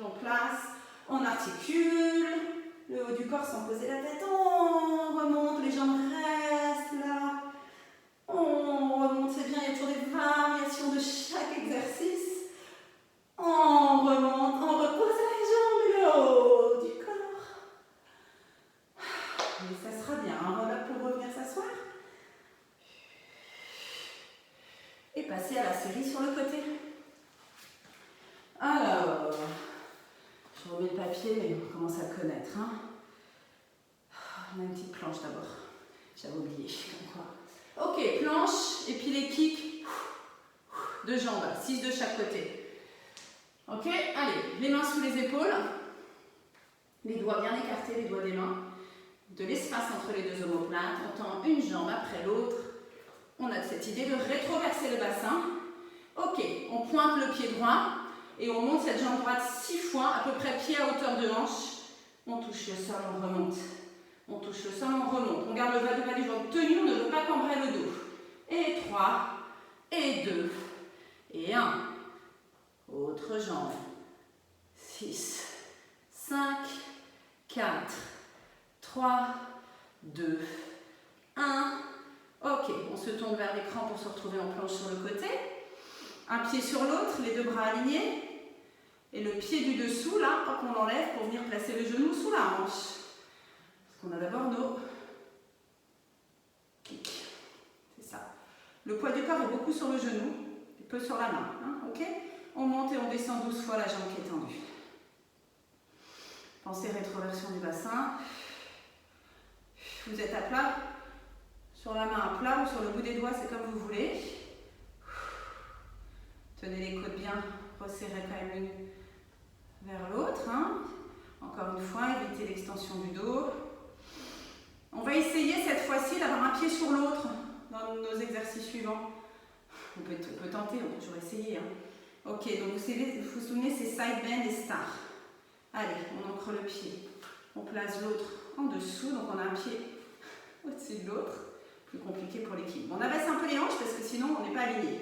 On place. On articule. Le haut du corps sans poser la tête. On remonte. Les jambes restent là. On remonte. C'est bien. Il y a toujours des variations de chaque exercice. On remonte. On repose les jambes et le haut du corps. Et ça sera bien. Un roll-up pour revenir s'asseoir. Et passer à la série sur le côté. Alors, je remets le papier, mais on commence à le connaître. Hein. On a une petite planche d'abord. J'avais oublié, comme quoi. Ok, planche, et puis les kicks de jambes, 6 de chaque côté. Ok, allez, les mains sous les épaules. Les doigts bien écartés, les doigts des mains. De l'espace entre les deux omoplates. On tend une jambe après l'autre. On a cette idée de rétroverser le bassin. Ok, on pointe le pied droit et on monte cette jambe droite 6 fois, à peu près pied à hauteur de hanche. On touche le sol, on remonte. On touche le sol, on remonte. On garde le bas du ventre tenu, on ne veut pas cambrer le dos. Et 3, et 2, et 1. Autre jambe. 6, 5, 4, 3, 2, 1. Ok, on se tourne vers l'écran pour se retrouver en planche sur le côté. Un pied sur l'autre, les 2 bras alignés. Et le pied du dessous, là, hop, on l'enlève pour venir placer le genou sous la hanche. Parce qu'on a d'abord nos kicks. C'est ça. Le poids du corps est beaucoup sur le genou, et peu sur la main. Hein, ok. On monte et on descend 12 fois la jambe qui est tendue. Pensez rétroversion du bassin. Vous êtes à plat. Sur la main à plat ou sur le bout des doigts, c'est comme vous voulez. Tenez les côtes bien resserrées quand même l'une vers l'autre. Hein. Encore une fois, évitez l'extension du dos. On va essayer cette fois-ci d'avoir un pied sur l'autre dans nos exercices suivants. On peut tenter, on peut toujours essayer. Hein. Ok, donc vous vous souvenez, c'est side bend et star. Allez, on ancre le pied. On place l'autre en dessous, donc on a un pied au-dessus de l'autre. Plus compliqué pour l'équipe. On abaisse un peu les hanches parce que sinon on n'est pas aligné.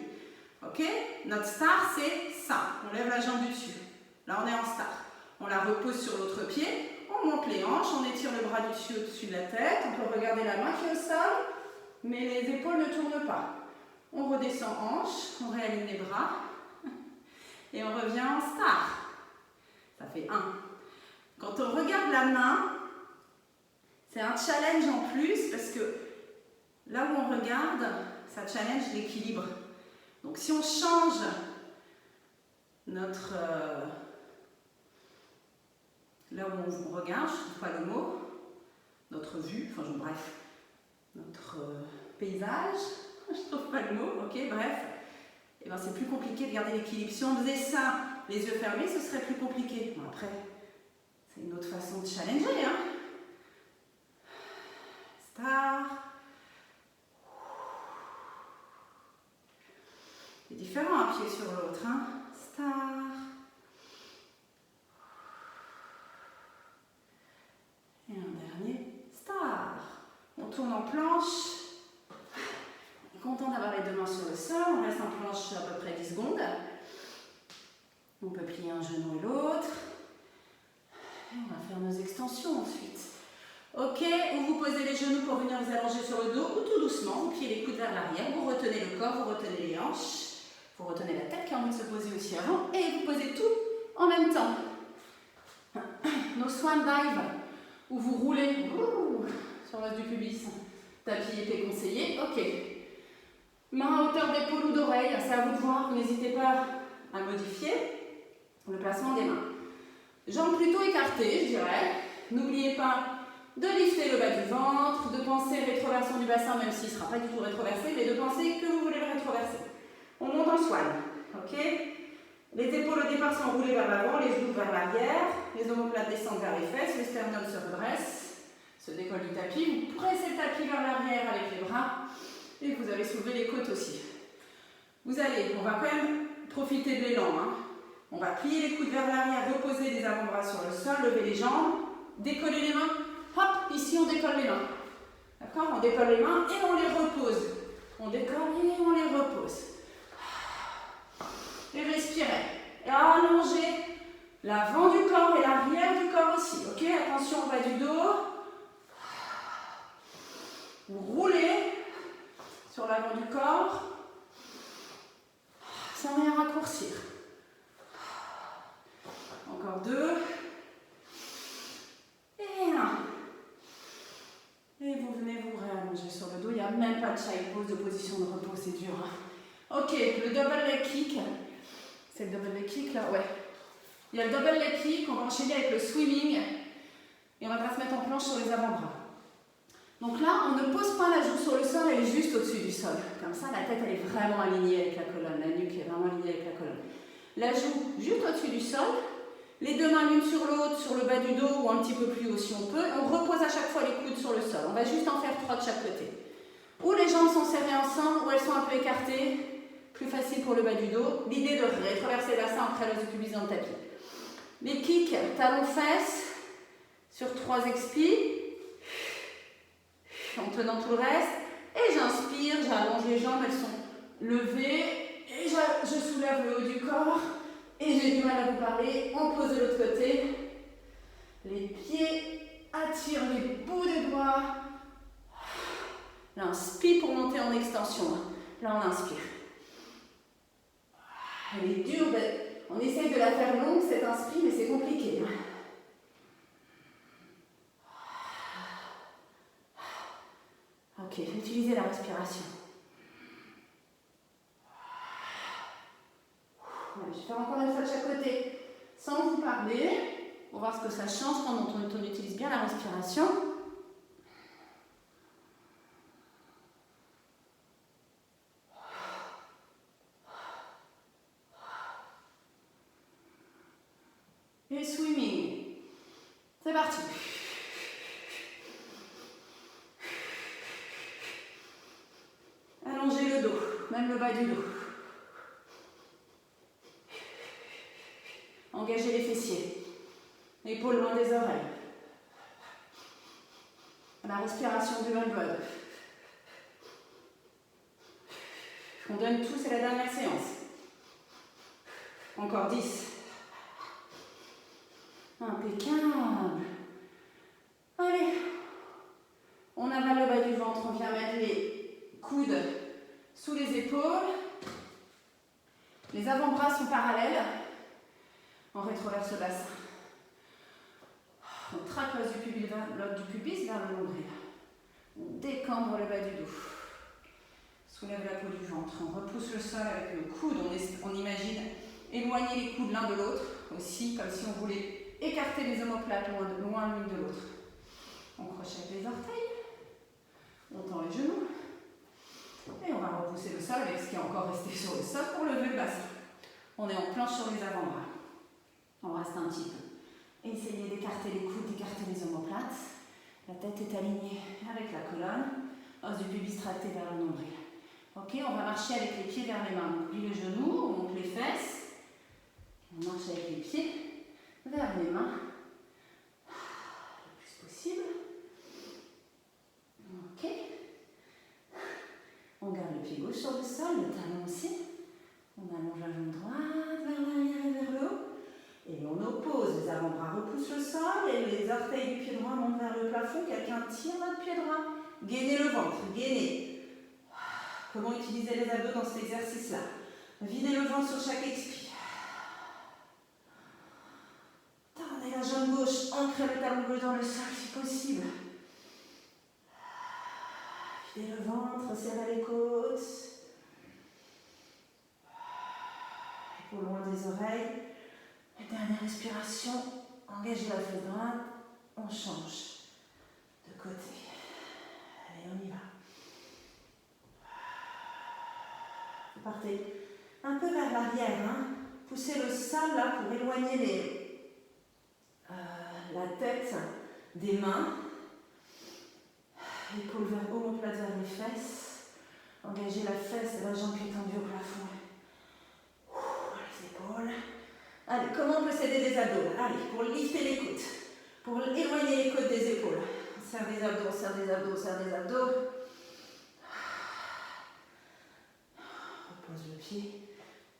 Ok? Notre star c'est ça. On lève la jambe du dessus. Là on est en star. On la repose sur l'autre pied. On monte les hanches. On étire le bras du dessus au-dessus de la tête. On peut regarder la main qui est au sol. Mais les épaules ne tournent pas. On redescend hanche. On réaligne les bras. Et on revient en star. Ça fait 1. Quand on regarde la main, c'est un challenge en plus parce que là où on regarde, ça challenge l'équilibre. Donc si on change notre... là où on regarde, je ne trouve pas le mot, notre vue, enfin bref, notre paysage, je ne trouve pas le mot, ok, bref, et ben c'est plus compliqué de garder l'équilibre. Si on faisait ça, les yeux fermés, ce serait plus compliqué. Bon après, c'est une autre façon de challenger, hein. Star. C'est différent un pied sur l'autre, hein. Star. Et un dernier, star. On tourne en planche. On content d'avoir les deux mains sur le sol. On reste en planche à peu près 10 secondes. On peut plier un genou et l'autre. Et on va faire nos extensions ensuite. Ok, ou vous posez les genoux pour venir vous allonger sur le dos, ou tout doucement, vous pliez les coudes vers l'arrière, vous retenez le corps, vous retenez les hanches, vous retenez la tête qui a envie de se poser aussi avant, et vous posez tout en même temps. Nos swan dive, où vous roulez sur l'os du pubis, tapis épais conseillé, ok. Main à hauteur d'épaule ou d'oreille, c'est à vous de voir, n'hésitez pas à modifier le placement des mains. Jambes plutôt écartées, je dirais. N'oubliez pas de lifter le bas du ventre, de penser rétroversion du bassin, même s'il ne sera pas du tout rétroversé, mais de penser que vous voulez le rétroverser. On monte en swan, ok? Les épaules au départ sont roulées vers l'avant, les genoux vers l'arrière, les omoplates descendent vers les fesses, le sternum se redresse, se décolle du tapis, vous pressez le tapis vers l'arrière avec les bras, et vous allez soulever les côtes aussi. On va quand même profiter de l'élan, hein. On va plier les coudes vers l'arrière, reposer les avant-bras sur le sol, lever les jambes, décoller les mains. Hop, ici on décolle les mains. D'accord? On décolle les mains et on les repose. On décolle et on les repose. Et respirez. Et allongez l'avant du corps et l'arrière du corps aussi. Ok? Attention au bas du dos. Vous roulez sur l'avant du corps sans rien raccourcir. Encore 2. Et 1. Et vous venez vous réallonger sur le dos. Il n'y a même pas de child pose, de position de repos, c'est dur. Ok, le double leg kick. C'est le double leg kick là? Ouais. Il y a le double leg kick, on va enchaîner avec le swimming. Et on va se mettre en planche sur les avant-bras. Donc là, on ne pose pas la joue sur le sol, elle est juste au-dessus du sol. Comme ça, la tête elle est vraiment alignée avec la colonne. La nuque est vraiment alignée avec la colonne. La joue juste au-dessus du sol. Les deux mains l'une sur l'autre, sur le bas du dos ou un petit peu plus haut si on peut. On repose à chaque fois les coudes sur le sol. On va juste en faire 3 de chaque côté. Ou les jambes sont serrées ensemble, ou elles sont un peu écartées. Plus facile pour le bas du dos. L'idée de rétroverser le bassin après l'os du pubis dans le tapis. Les kicks, talons-fesses, sur 3 expis. En tenant tout le reste. Et j'inspire, j'allonge les jambes, elles sont levées. Et je soulève le haut du corps. Et j'ai du mal à vous parler, on pose de l'autre côté. Les pieds attirent les bouts des doigts. Là, on inspire pour monter en extension. Là, on inspire. Elle est dure, on essaye de la faire longue, cette inspire, mais c'est compliqué. Ok, utilisez la respiration. Je vais faire encore une fois de chaque côté sans vous parler. On va voir ce que ça change quand on utilise bien la respiration. Et swimming. C'est parti. Allongez le dos, même le bas du dos. Engagez les fessiers. Épaules loin des oreilles. La respiration du one-body. On donne tout, c'est la dernière séance. Encore 10. Impeccable. Allez. On avale le bas du ventre, on vient mettre les coudes sous les épaules. Les avant-bras sont parallèles. On rétroverse le bassin. On traque l'os du pubis vers le nombril. On décambre le bas du dos. Soulève la peau du ventre. On repousse le sol avec le coude. On imagine éloigner les coudes l'un de l'autre. Aussi, comme si on voulait écarter les omoplates loin l'une de l'autre. On crochette les orteils. On tend les genoux. Et on va repousser le sol avec ce qui est encore resté sur le sol pour lever le bassin. On est en planche sur les avant-bras. On reste un petit peu. Essayez d'écarter les coudes, d'écarter les omoplates. La tête est alignée avec la colonne. Os du pubis tracté vers le nombril. Ok, on va marcher avec les pieds vers les mains. On plie le genou, on monte les fesses. On marche avec les pieds vers les mains. Le plus possible. Ok. On garde le pied bouge sur le sol, le talon aussi. On allonge la jambe droite vers l'arrière et vers le haut. Et on oppose, les avant-bras repoussent le sol et les orteils du pied droit montent vers le plafond. Quelqu'un tire notre pied droit. Gainez le ventre, gainez. Comment utiliser les abdos dans cet exercice-là? Videz le ventre sur chaque expire. Tendez la jambe gauche, ancrez le talon gauche dans le sol si possible. Videz le ventre, serrez les côtes. Épaules loin des oreilles. Et dernière respiration, engagez la fesse droite, on change de côté. Allez, on y va. Vous partez un peu vers l'arrière, hein. Poussez le sol là pour éloigner la tête des mains. Épaules vers haut, omoplate vers les fesses. Engagez la fesse et la jambe qui est tendue au plafond. Les épaules. Allez, comment on peut s'aider des abdos? Allez, pour lifter les côtes, pour éloigner les côtes des épaules. On serre des abdos, on serre des abdos, on serre des abdos. Repose le pied,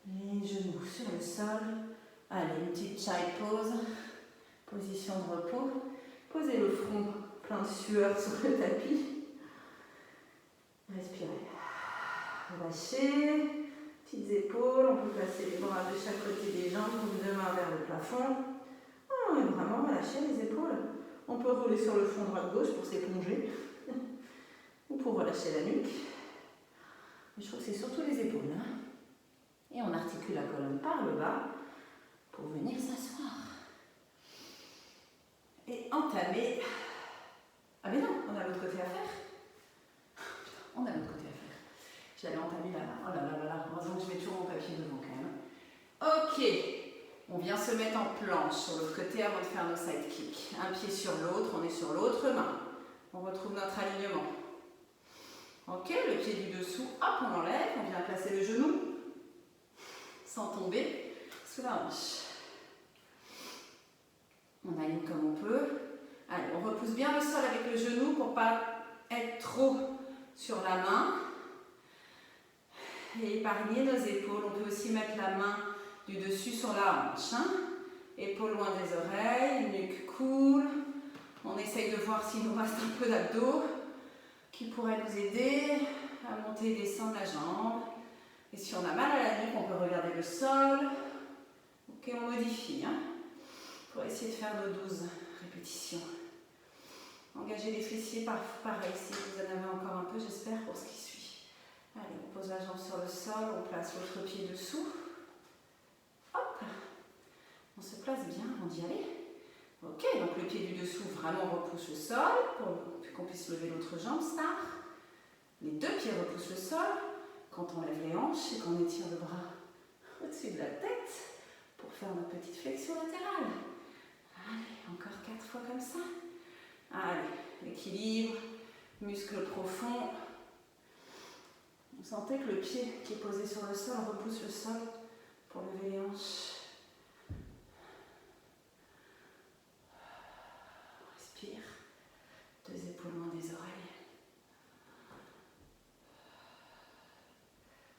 les genoux sur le sol. Allez, une petite child pose, position de repos. Posez le front plein de sueur sur le tapis. Respirez. Relâchez. Petites épaules, on peut placer les bras de chaque côté des jambes, deux mains vers le plafond. On est vraiment relâché les épaules. On peut rouler sur le front droite-gauche pour s'éponger ou pour relâcher la nuque. Mais je trouve que c'est surtout les épaules. Hein. Et on articule la colonne par le bas pour venir s'asseoir. Et entamer. Ah mais non, on a l'autre côté à faire. On a l'autre côté à faire. J'allais entamer là-bas. Oh là là là là, heureusement que je mets toujours mon papier devant quand même. Ok, on vient se mettre en planche sur l'autre côté avant de faire nos side kicks. Un pied sur l'autre, on est sur l'autre main. On retrouve notre alignement. Ok, le pied du dessous, hop, on l'enlève, on vient placer le genou sans tomber sous la hanche. On aligne comme on peut. Allez, on repousse bien le sol avec le genou pour ne pas être trop sur la main. Et épargner nos épaules. On peut aussi mettre la main du dessus sur la hanche. Hein. Épaules loin des oreilles, nuque cool. On essaye de voir s'il nous reste un peu d'abdos qui pourraient nous aider à monter et descendre la jambe. Et si on a mal à la nuque, on peut regarder le sol. Ok, on modifie. Hein, pour essayer de faire nos 12 répétitions. Engagez les fessiers pareil si vous en avez encore un peu, j'espère, pour ce qui suit. Allez, on pose la jambe sur le sol, on place l'autre pied dessous. Hop, on se place bien avant d'y aller. Ok, donc le pied du dessous vraiment repousse le sol pour qu'on puisse lever l'autre jambe, star. Les deux pieds repoussent le sol quand on lève les hanches et qu'on étire le bras au-dessus de la tête pour faire notre petite flexion latérale. Allez, encore 4 fois comme ça. Allez, équilibre, muscle profond. Vous sentez que le pied qui est posé sur le sol repousse le sol pour lever les hanches. Respire. Deux épaules loin des oreilles.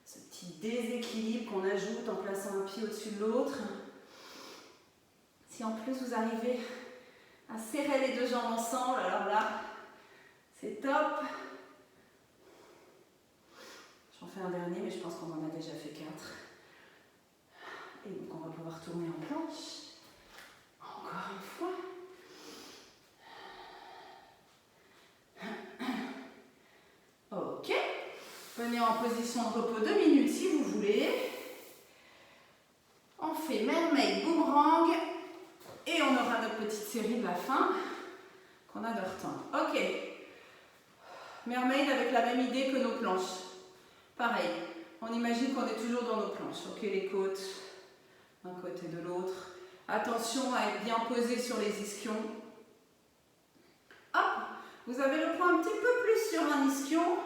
Ce petit déséquilibre qu'on ajoute en plaçant un pied au-dessus de l'autre. Si en plus vous arrivez à serrer les deux jambes ensemble, alors là, c'est top. J'en fais un dernier, mais je pense qu'on en a déjà fait 4. Et donc on va pouvoir tourner en planche. Encore une fois. Ok. Venez en position de repos 2 minutes si vous voulez. On fait mermaid, boomerang. Et on aura notre petite série de la fin qu'on adore tant. Ok. Mermaid avec la même idée que nos planches. Pareil, on imagine qu'on est toujours dans nos planches. Ok, les côtes d'un côté de l'autre. Attention à être bien posé sur les ischions. Hop, vous avez le poids un petit peu plus sur un ischion,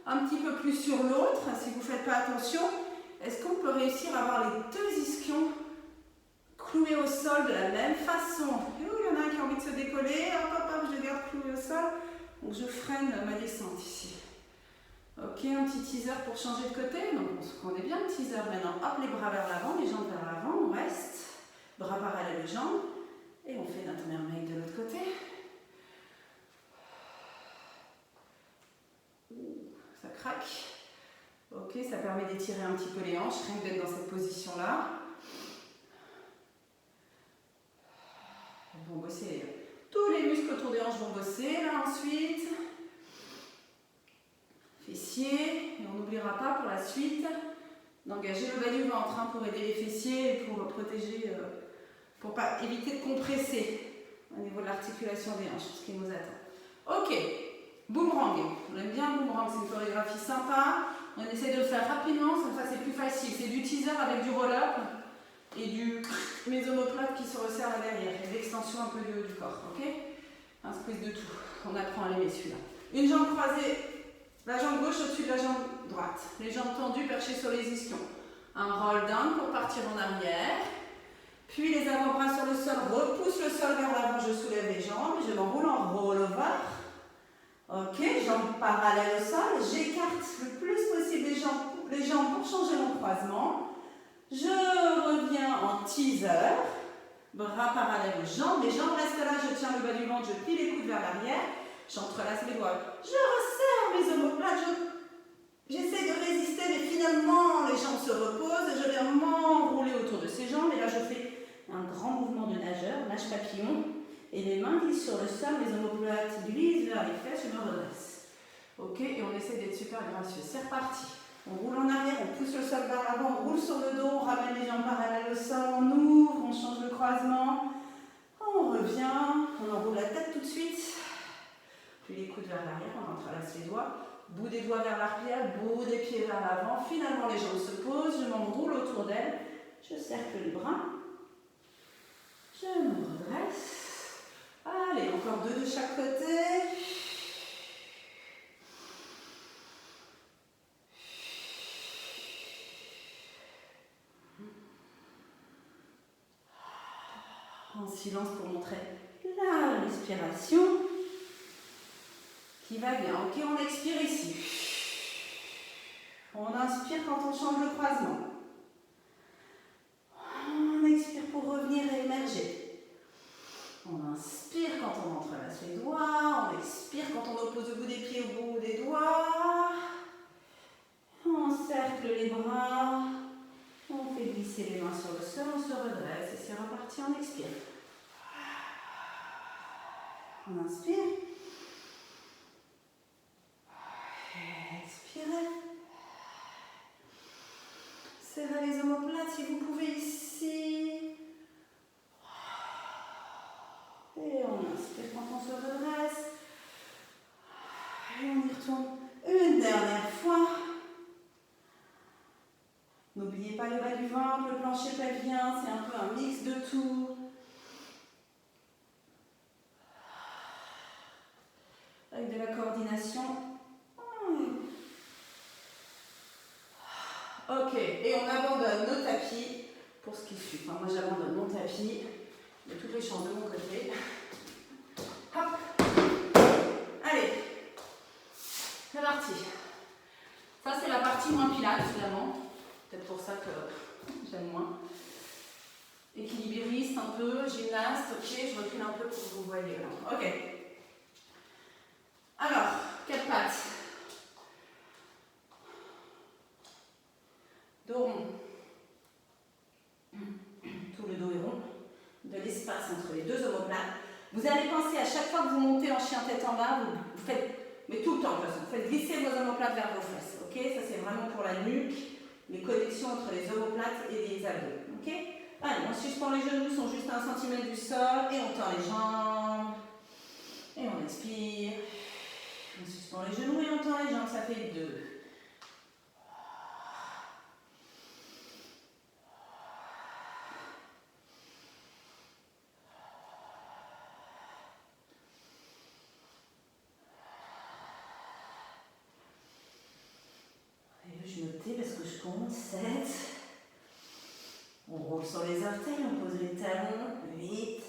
un petit peu plus sur l'autre. Si vous ne faites pas attention, est-ce qu'on peut réussir à avoir les deux ischions cloués au sol de la même façon? Il y en a un qui a envie de se décoller. Hop, hop, hop, je les garde cloués au sol. Donc je freine ma descente ici. Ok, un petit teaser pour changer de côté. Donc on est bien le teaser maintenant. Hop, les bras vers l'avant, les jambes vers l'avant, on reste. Bras parallèles aux jambes. Et on fait notre merveille de l'autre côté. Ça craque. Ok, ça permet d'étirer un petit peu les hanches, rien que d'être dans cette position-là. Ils vont bosser. Tous les muscles autour des hanches vont bosser. Là ensuite. Fessiers. Et on n'oubliera pas pour la suite d'engager le bas du ventre pour aider les fessiers et pour protéger, pour pas éviter de compresser au niveau de l'articulation des hanches, ce qui nous attend. Ok, boomerang. On aime bien le boomerang, c'est une chorégraphie sympa. On essaie de le faire rapidement, ça c'est plus facile. C'est du teaser avec du roll-up et du mes omoplates qui se resserrent là derrière. Et l'extension un peu du haut du corps, ok? Un squeeze de tout. On apprend à l'aimer celui-là. Une jambe croisée, la jambe gauche au-dessus de la jambe droite. Les jambes tendues, perchées sur les ischions. Un roll down pour partir en arrière. Puis les avant-bras sur le sol, repousse le sol vers l'avant, je soulève les jambes, je m'enroule en roll over. Ok, jambes parallèles au sol, j'écarte le plus possible les jambes pour changer mon croisement. Je reviens en teaser, bras parallèles aux jambes, les jambes restent là, je tiens le bas du ventre, je plie les coudes vers l'arrière, j'entrelace les doigts, je resserre mes omoplates, j'essaie de résister, mais finalement les jambes se reposent, je viens m'enrouler autour de ces jambes, et là je fais un grand mouvement de nageur, nage papillon, et les mains glissent sur le sol, les omoplates glissent vers les fesses, je me redresse. Ok, et on essaie d'être super gracieux. C'est reparti. On roule en arrière, on pousse le sol vers l'avant, on roule sur le dos, on ramène les jambes parallèles au sol, on ouvre, on change le croisement, on revient, on enroule la tête tout de suite, puis les coudes vers l'arrière, on entrelace les doigts, bout des doigts vers l'arrière, bout des pieds vers l'avant, finalement les jambes se posent, je m'enroule autour d'elles, je cercle les bras, je me redresse. Allez, encore 2 de chaque côté. En silence pour montrer la respiration qui va bien. Ok, on expire ici. On inspire quand on change le croisement. On expire pour revenir et émerger. On inspire quand on entrelace les doigts, on expire quand on oppose le bout des pieds au bout des doigts. On cercle les bras, on fait glisser les mains sur le sol, on se redresse et c'est reparti, on expire. On inspire. Expirez. Serrez les omoplates si vous pouvez ici. Et on inspire quand on se redresse. Et on y retourne une dernière fois. N'oubliez pas le bas du ventre, le plancher pelvien, c'est un peu un mix de tout. Avec de la coordination. Ok, et on abandonne nos tapis pour ce qui suit. Enfin, moi j'abandonne mon tapis. Il y a toutes les chances de mon côté. Hop. Allez. C'est parti. Ça c'est la partie moins pilates finalement. Peut-être pour ça que j'aime moins. Équilibriste un peu, gymnaste. Ok, je recule un peu pour que vous voyez là. Ok. Alors, 4 pattes. Dos rond. Tout le dos est rond. De l'espace entre les deux omoplates. Vous allez penser à chaque fois que vous montez en chien tête en bas, vous faites, mais tout le temps de toute façon, vous faites glisser vos omoplates vers vos fesses. Ok, ça c'est vraiment pour la nuque, les connexions entre les omoplates et les abdos. Ok, allez, on suspend les genoux, sont juste 1 cm du sol et on tend les jambes. Et on expire. On suspend les genoux et on tend les jambes, ça fait 2. Je me tais parce que je compte 7. On roule sur les orteils, on pose les talons. 8.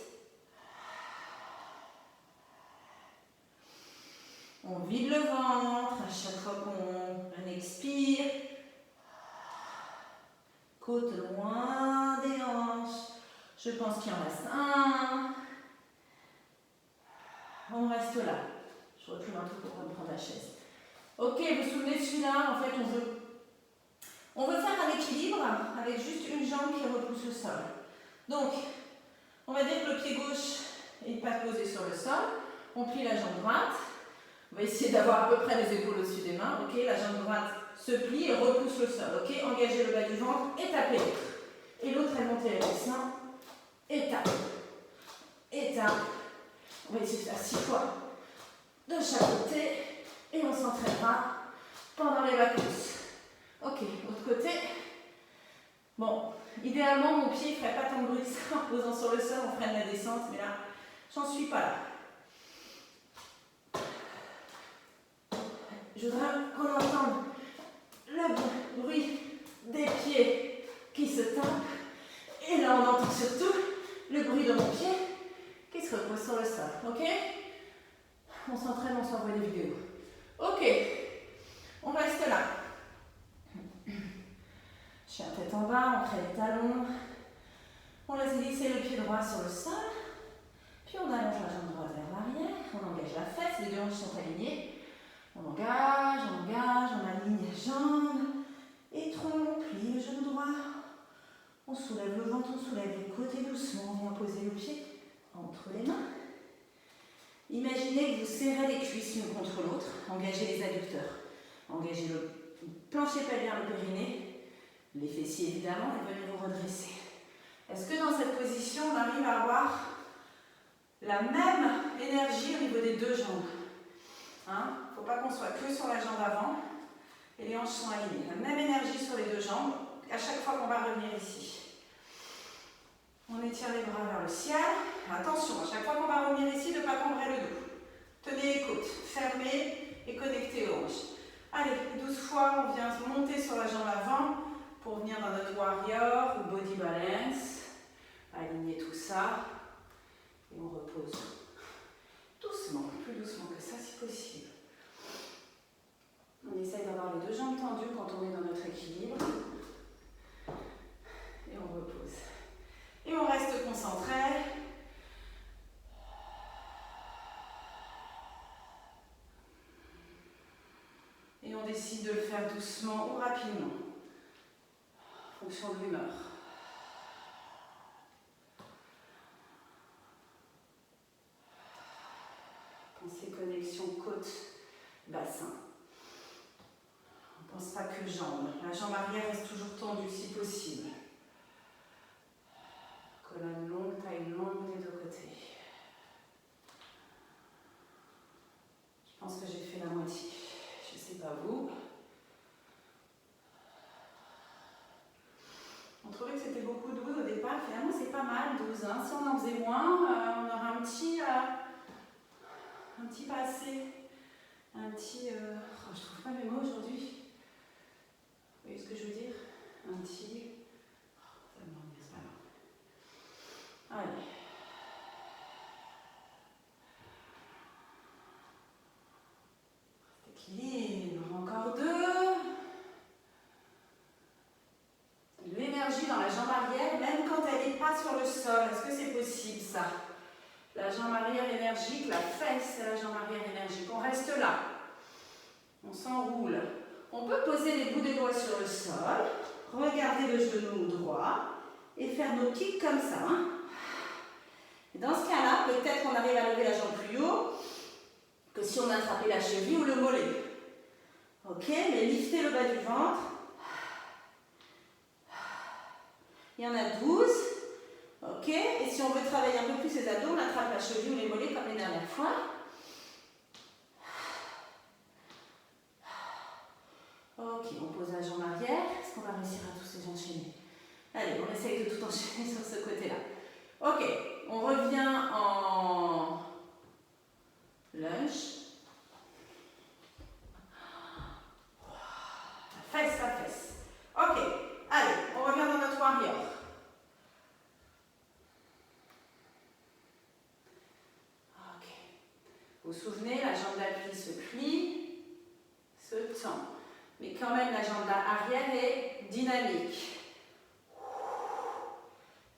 On vide le ventre à chaque fois qu'on Respire. Côte loin des hanches. Je pense qu'il en reste un. On reste là. Je recule un peu pour reprendre la chaise. Ok, vous vous souvenez de celui-là, en fait, on veut faire un équilibre avec juste une jambe qui repousse le sol. Donc, on va dire que le pied gauche n'est pas posé sur le sol. On plie la jambe droite. On va essayer d'avoir à peu près les épaules au-dessus des mains. Ok, la jambe droite se plie et repousse le sol. Ok, engagez le bas du ventre et tapez l'autre. Et l'autre, elle monte les dessins. Et tape. Et tape. On va essayer de faire 6 fois de chaque côté. Et on s'entraînera pendant les vacances. Ok, autre côté. Bon, idéalement, mon pied ne ferait pas tant de bruit que ça en posant sur le sol, on freine la descente, mais là, j'en suis pas là. Je voudrais qu'on entende le bruit des pieds qui se tapent. Et là, on entend surtout le bruit de mon pied qui se repose sur le sol. Ok? On s'entraîne, on s'envoie des vidéos. Ok, on reste là. Chien tête en bas, on crée les talons. On laisse glisser le pied droit sur le sol. Puis on allonge la jambe droite vers l'arrière. On engage la fesse, les deux hanches sont alignées. On engage, on aligne les jambes. Et tronc, on plie le genou droit. On soulève le ventre, on soulève les côtés doucement. On vient poser le pied entre les mains. Imaginez que vous serrez les cuisses l'une contre l'autre. Engagez les adducteurs. Engagez le plancher pelvien, le périnée. Les fessiers évidemment, et venez vous redresser. Est-ce que dans cette position, on arrive à avoir la même énergie au niveau des deux jambes? Il ne faut pas qu'on soit que sur la jambe avant et les hanches sont alignées. La même énergie sur les deux jambes à chaque fois qu'on va revenir ici. On étire les bras vers le ciel. Attention, à chaque fois qu'on va revenir ici, de ne pas cambrer le dos. Tenez les côtes, fermez et connectez aux hanches. Allez, 12 fois, on vient monter sur la jambe avant pour venir dans notre warrior ou body balance. Aligner tout ça. Et on repose doucement, plus doucement que ça si possible. On essaye d'avoir les deux jambes tendues quand on est dans notre équilibre. Et on repose. Et on reste concentré. Et on décide de le faire doucement ou rapidement, en fonction de l'humeur. Pensez connexion côte-bassin. On ne pense pas que jambes. La jambe arrière reste toujours tendue si possible. Colonne longue, taille longue des deux côtés. Je pense que j'ai fait la moitié. Je ne sais pas vous. On trouvait que c'était beaucoup 12 au départ. Finalement, c'est pas mal 12. Hein. Si on en faisait moins, on aurait un petit passé. Je trouve pas mes mots aujourd'hui. Vous voyez ce que je veux dire? Un petit. Ça me revient, c'est pas grave. Allez. Équilibre. Encore 2. L'énergie dans la jambe arrière, même quand elle n'est pas sur le sol. Est-ce que c'est possible ça? La jambe arrière énergique, la fesse et la jambe arrière énergique. On reste là. On s'enroule. On peut poser les bouts des doigts sur le sol, regarder le genou droit et faire nos kicks comme ça. Hein. Et dans ce cas-là, peut-être qu'on arrive à lever la jambe plus haut que si on a attrapé la cheville ou le mollet. Ok, mais liftez le bas du ventre. Il y en a 12. Ok, et si on veut travailler un peu plus les abdos, on attrape la cheville ou les mollets comme les dernières fois. Ok, on pose la jambe arrière. Est-ce qu'on va réussir à tous les enchaîner? Allez, on essaye de tout enchaîner sur ce côté-là. Ok, on revient en lunge. Fesse à fesse. Ok, allez, on revient dans notre warrior. Ok. Vous vous souvenez, la jambe d'appui se plie, se tend. Mais quand même, la jambe arrière est dynamique.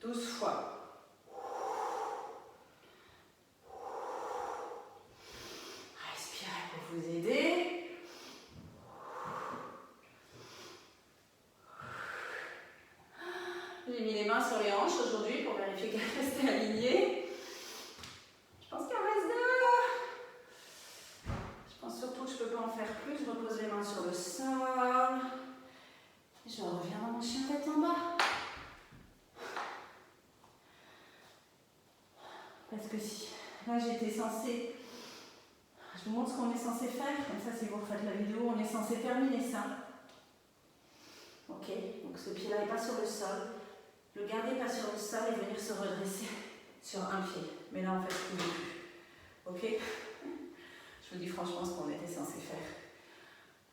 12 fois. Respirez pour vous aider. J'ai mis les mains sur les hanches aujourd'hui pour vérifier qu'elles restent alignées. Je pense qu'il en reste 2. Je pense surtout que je ne peux pas en faire plus. Je repose les mains sur le sol. Je reviens dans mon chien tête en bas. Parce que si, là j'étais censée, je vous montre ce qu'on est censé faire, comme ça si vous refaites la vidéo, on est censé terminer ça. Ok, donc ce pied-là n'est pas sur le sol. Le garder pas sur le sol et venir se redresser sur un pied. Mais là en fait, je ne pouvais plus. Ok? Je vous dis franchement ce qu'on était censé faire.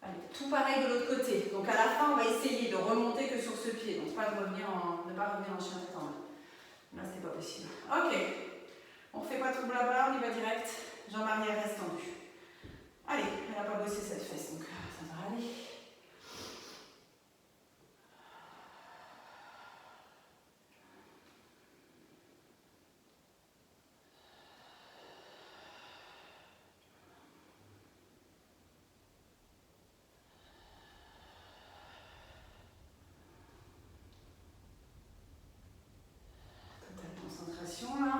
Allez, tout pareil de l'autre côté. Donc à la fin, on va essayer de remonter que sur ce pied. Donc pas de ne pas revenir en chien tête en bas. Là, c'était pas possible. Ok. On ne fait pas tout blabla, on y va direct. Jambe arrière reste tendue. Allez, elle n'a pas bossé cette fesse, donc ça devrait aller. Totale concentration là.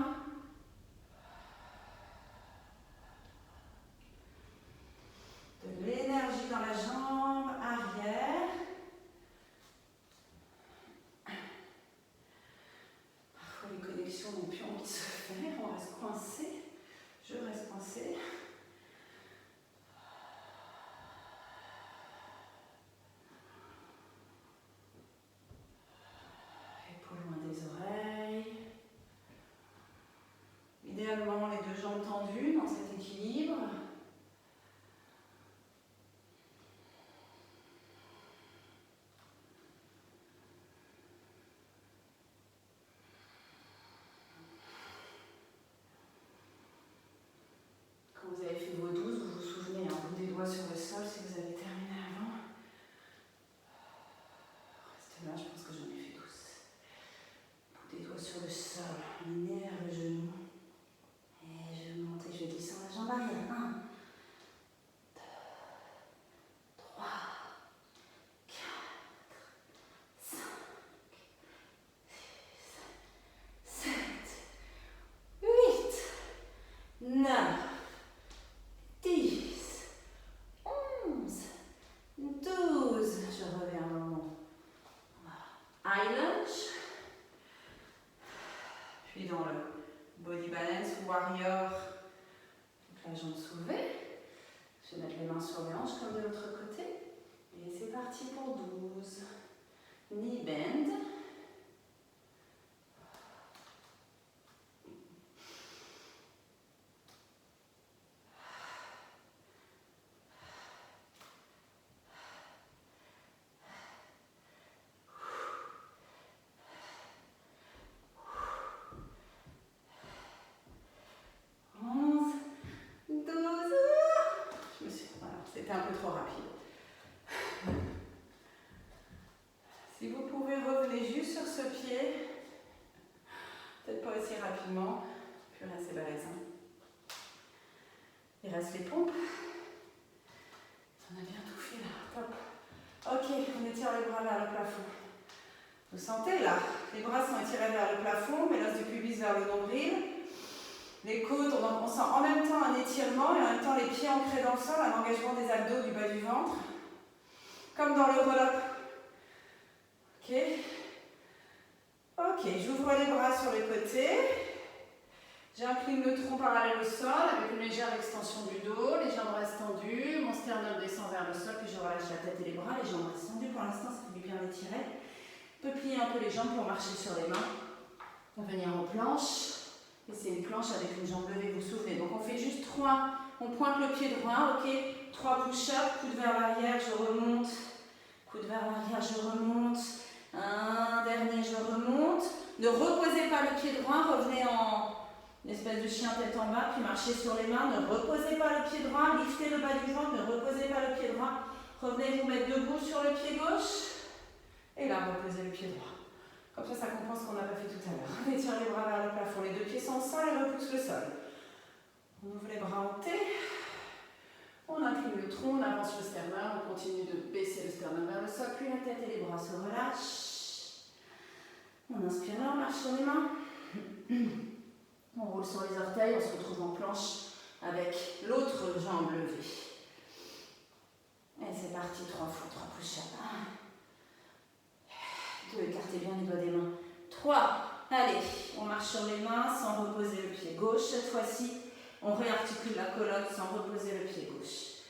De l'énergie dans la jambe arrière. Parfois les connexions n'ont plus envie de se faire, on reste coincé. Je reste coincé. Épaules loin des oreilles. Idéalement les deux jambes tendues dans cet équilibre. Vous avez fait vos 12, vous vous souvenez, un bout des doigts sur le sol si vous avez terminé avant. Restez là, je pense que j'en ai fait 12. Bout des doigts sur le sol, linéaire le genou. Et je monte et je descends la jambe arrière. 1, 2, 3, 4, 5, 6, 7, 8, 9. 10, 11, 12, je reviens un moment. High lunge, puis dans le body balance warrior, donc la jambe soulevée. Je vais mettre les mains sur les hanches comme de l'autre côté. Et c'est parti pour 12. Knee bend. C'était un peu trop rapide. Si vous pouvez revenir juste sur ce pied, peut-être pas aussi rapidement, puis là c'est balèze. Il reste les pompes. On a bien tout fait là, top. Ok, on étire les bras vers le plafond. Vous sentez là, les bras sont étirés vers le plafond, mais l'os du pubis vers le nombril. Les côtes, on sent en même temps un étirement et en même temps les pieds ancrés dans le sol, un engagement des abdos du bas du ventre. Comme dans le roll-up. Ok. Ok, j'ouvre les bras sur les côtés. J'incline le tronc parallèle au sol avec une légère extension du dos. Les jambes restent tendues. Mon sternum descend vers le sol, puis je relâche la tête et les bras. Les jambes restent tendues pour l'instant, ça fait du bien d'étirer. On peut plier un peu les jambes pour marcher sur les mains. On va venir en planche. Et c'est une planche avec une jambe levée, vous vous souvenez. Donc on fait juste 3. On pointe le pied droit, ok. 3 push-ups, coude vers l'arrière, je remonte. Coude vers l'arrière, je remonte. Un dernier, je remonte. Ne reposez pas le pied droit, revenez en espèce de chien tête en bas, puis marchez sur les mains. Ne reposez pas le pied droit, liftez le bas du ventre, ne reposez pas le pied droit. Revenez vous mettre debout sur le pied gauche. Et là, reposez le pied droit. Comme ça compense ce qu'on n'a pas fait tout à l'heure. On étire les bras vers le plafond. Les deux pieds sont au sol et repousse le sol. On ouvre les bras en T. On incline le tronc, on avance le sternum. On continue de baisser le sternum vers le sol. Puis la tête et les bras se relâchent. On inspire là, on marche sur les mains. On roule sur les orteils. On se retrouve en planche avec l'autre jambe levée. Et c'est parti, 3 fois 3 push-ups. 2, écartez bien les doigts des mains. 3, allez, on marche sur les mains sans reposer le pied gauche. Cette fois-ci, on réarticule la colonne sans reposer le pied gauche.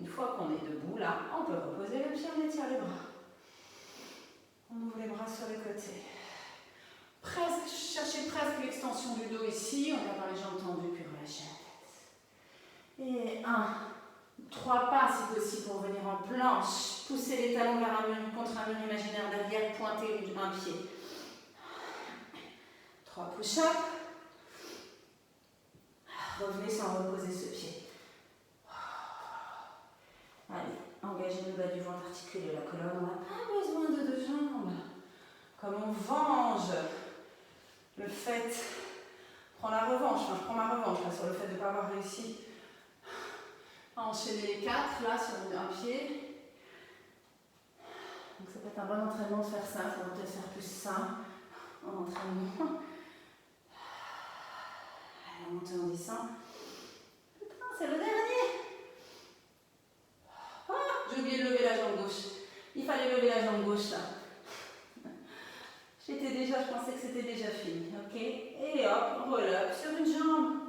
Une fois qu'on est debout, là, on peut reposer le pied, on étire les bras. On ouvre les bras sur les côtés. Presque, cherchez presque l'extension du dos ici. On va par les jambes tendues, puis relâchez la tête. Et 1, 3 pas si possible pour venir en planche. Poussez les talons vers un mur, contre un mur imaginaire derrière, pointez un pied. 3 push-ups. Revenez sans reposer ce pied. Allez, engagez le bas du ventre, articulez la colonne. On n'a pas besoin de 2 jambes. Comme on venge le fait, prends la revanche, enfin je prends ma revanche là, sur le fait de ne pas avoir réussi à enchaîner les 4 là sur un pied. Donc ça peut être un bon entraînement de faire ça, ça va peut-être faire plus sain en entraînement. Allez, on monte et on descend. Putain, c'est le dernier. Ah, j'ai oublié de lever la jambe gauche. Il fallait lever la jambe gauche là. Je pensais que c'était déjà fini, ok? Et hop, roll up sur une jambe.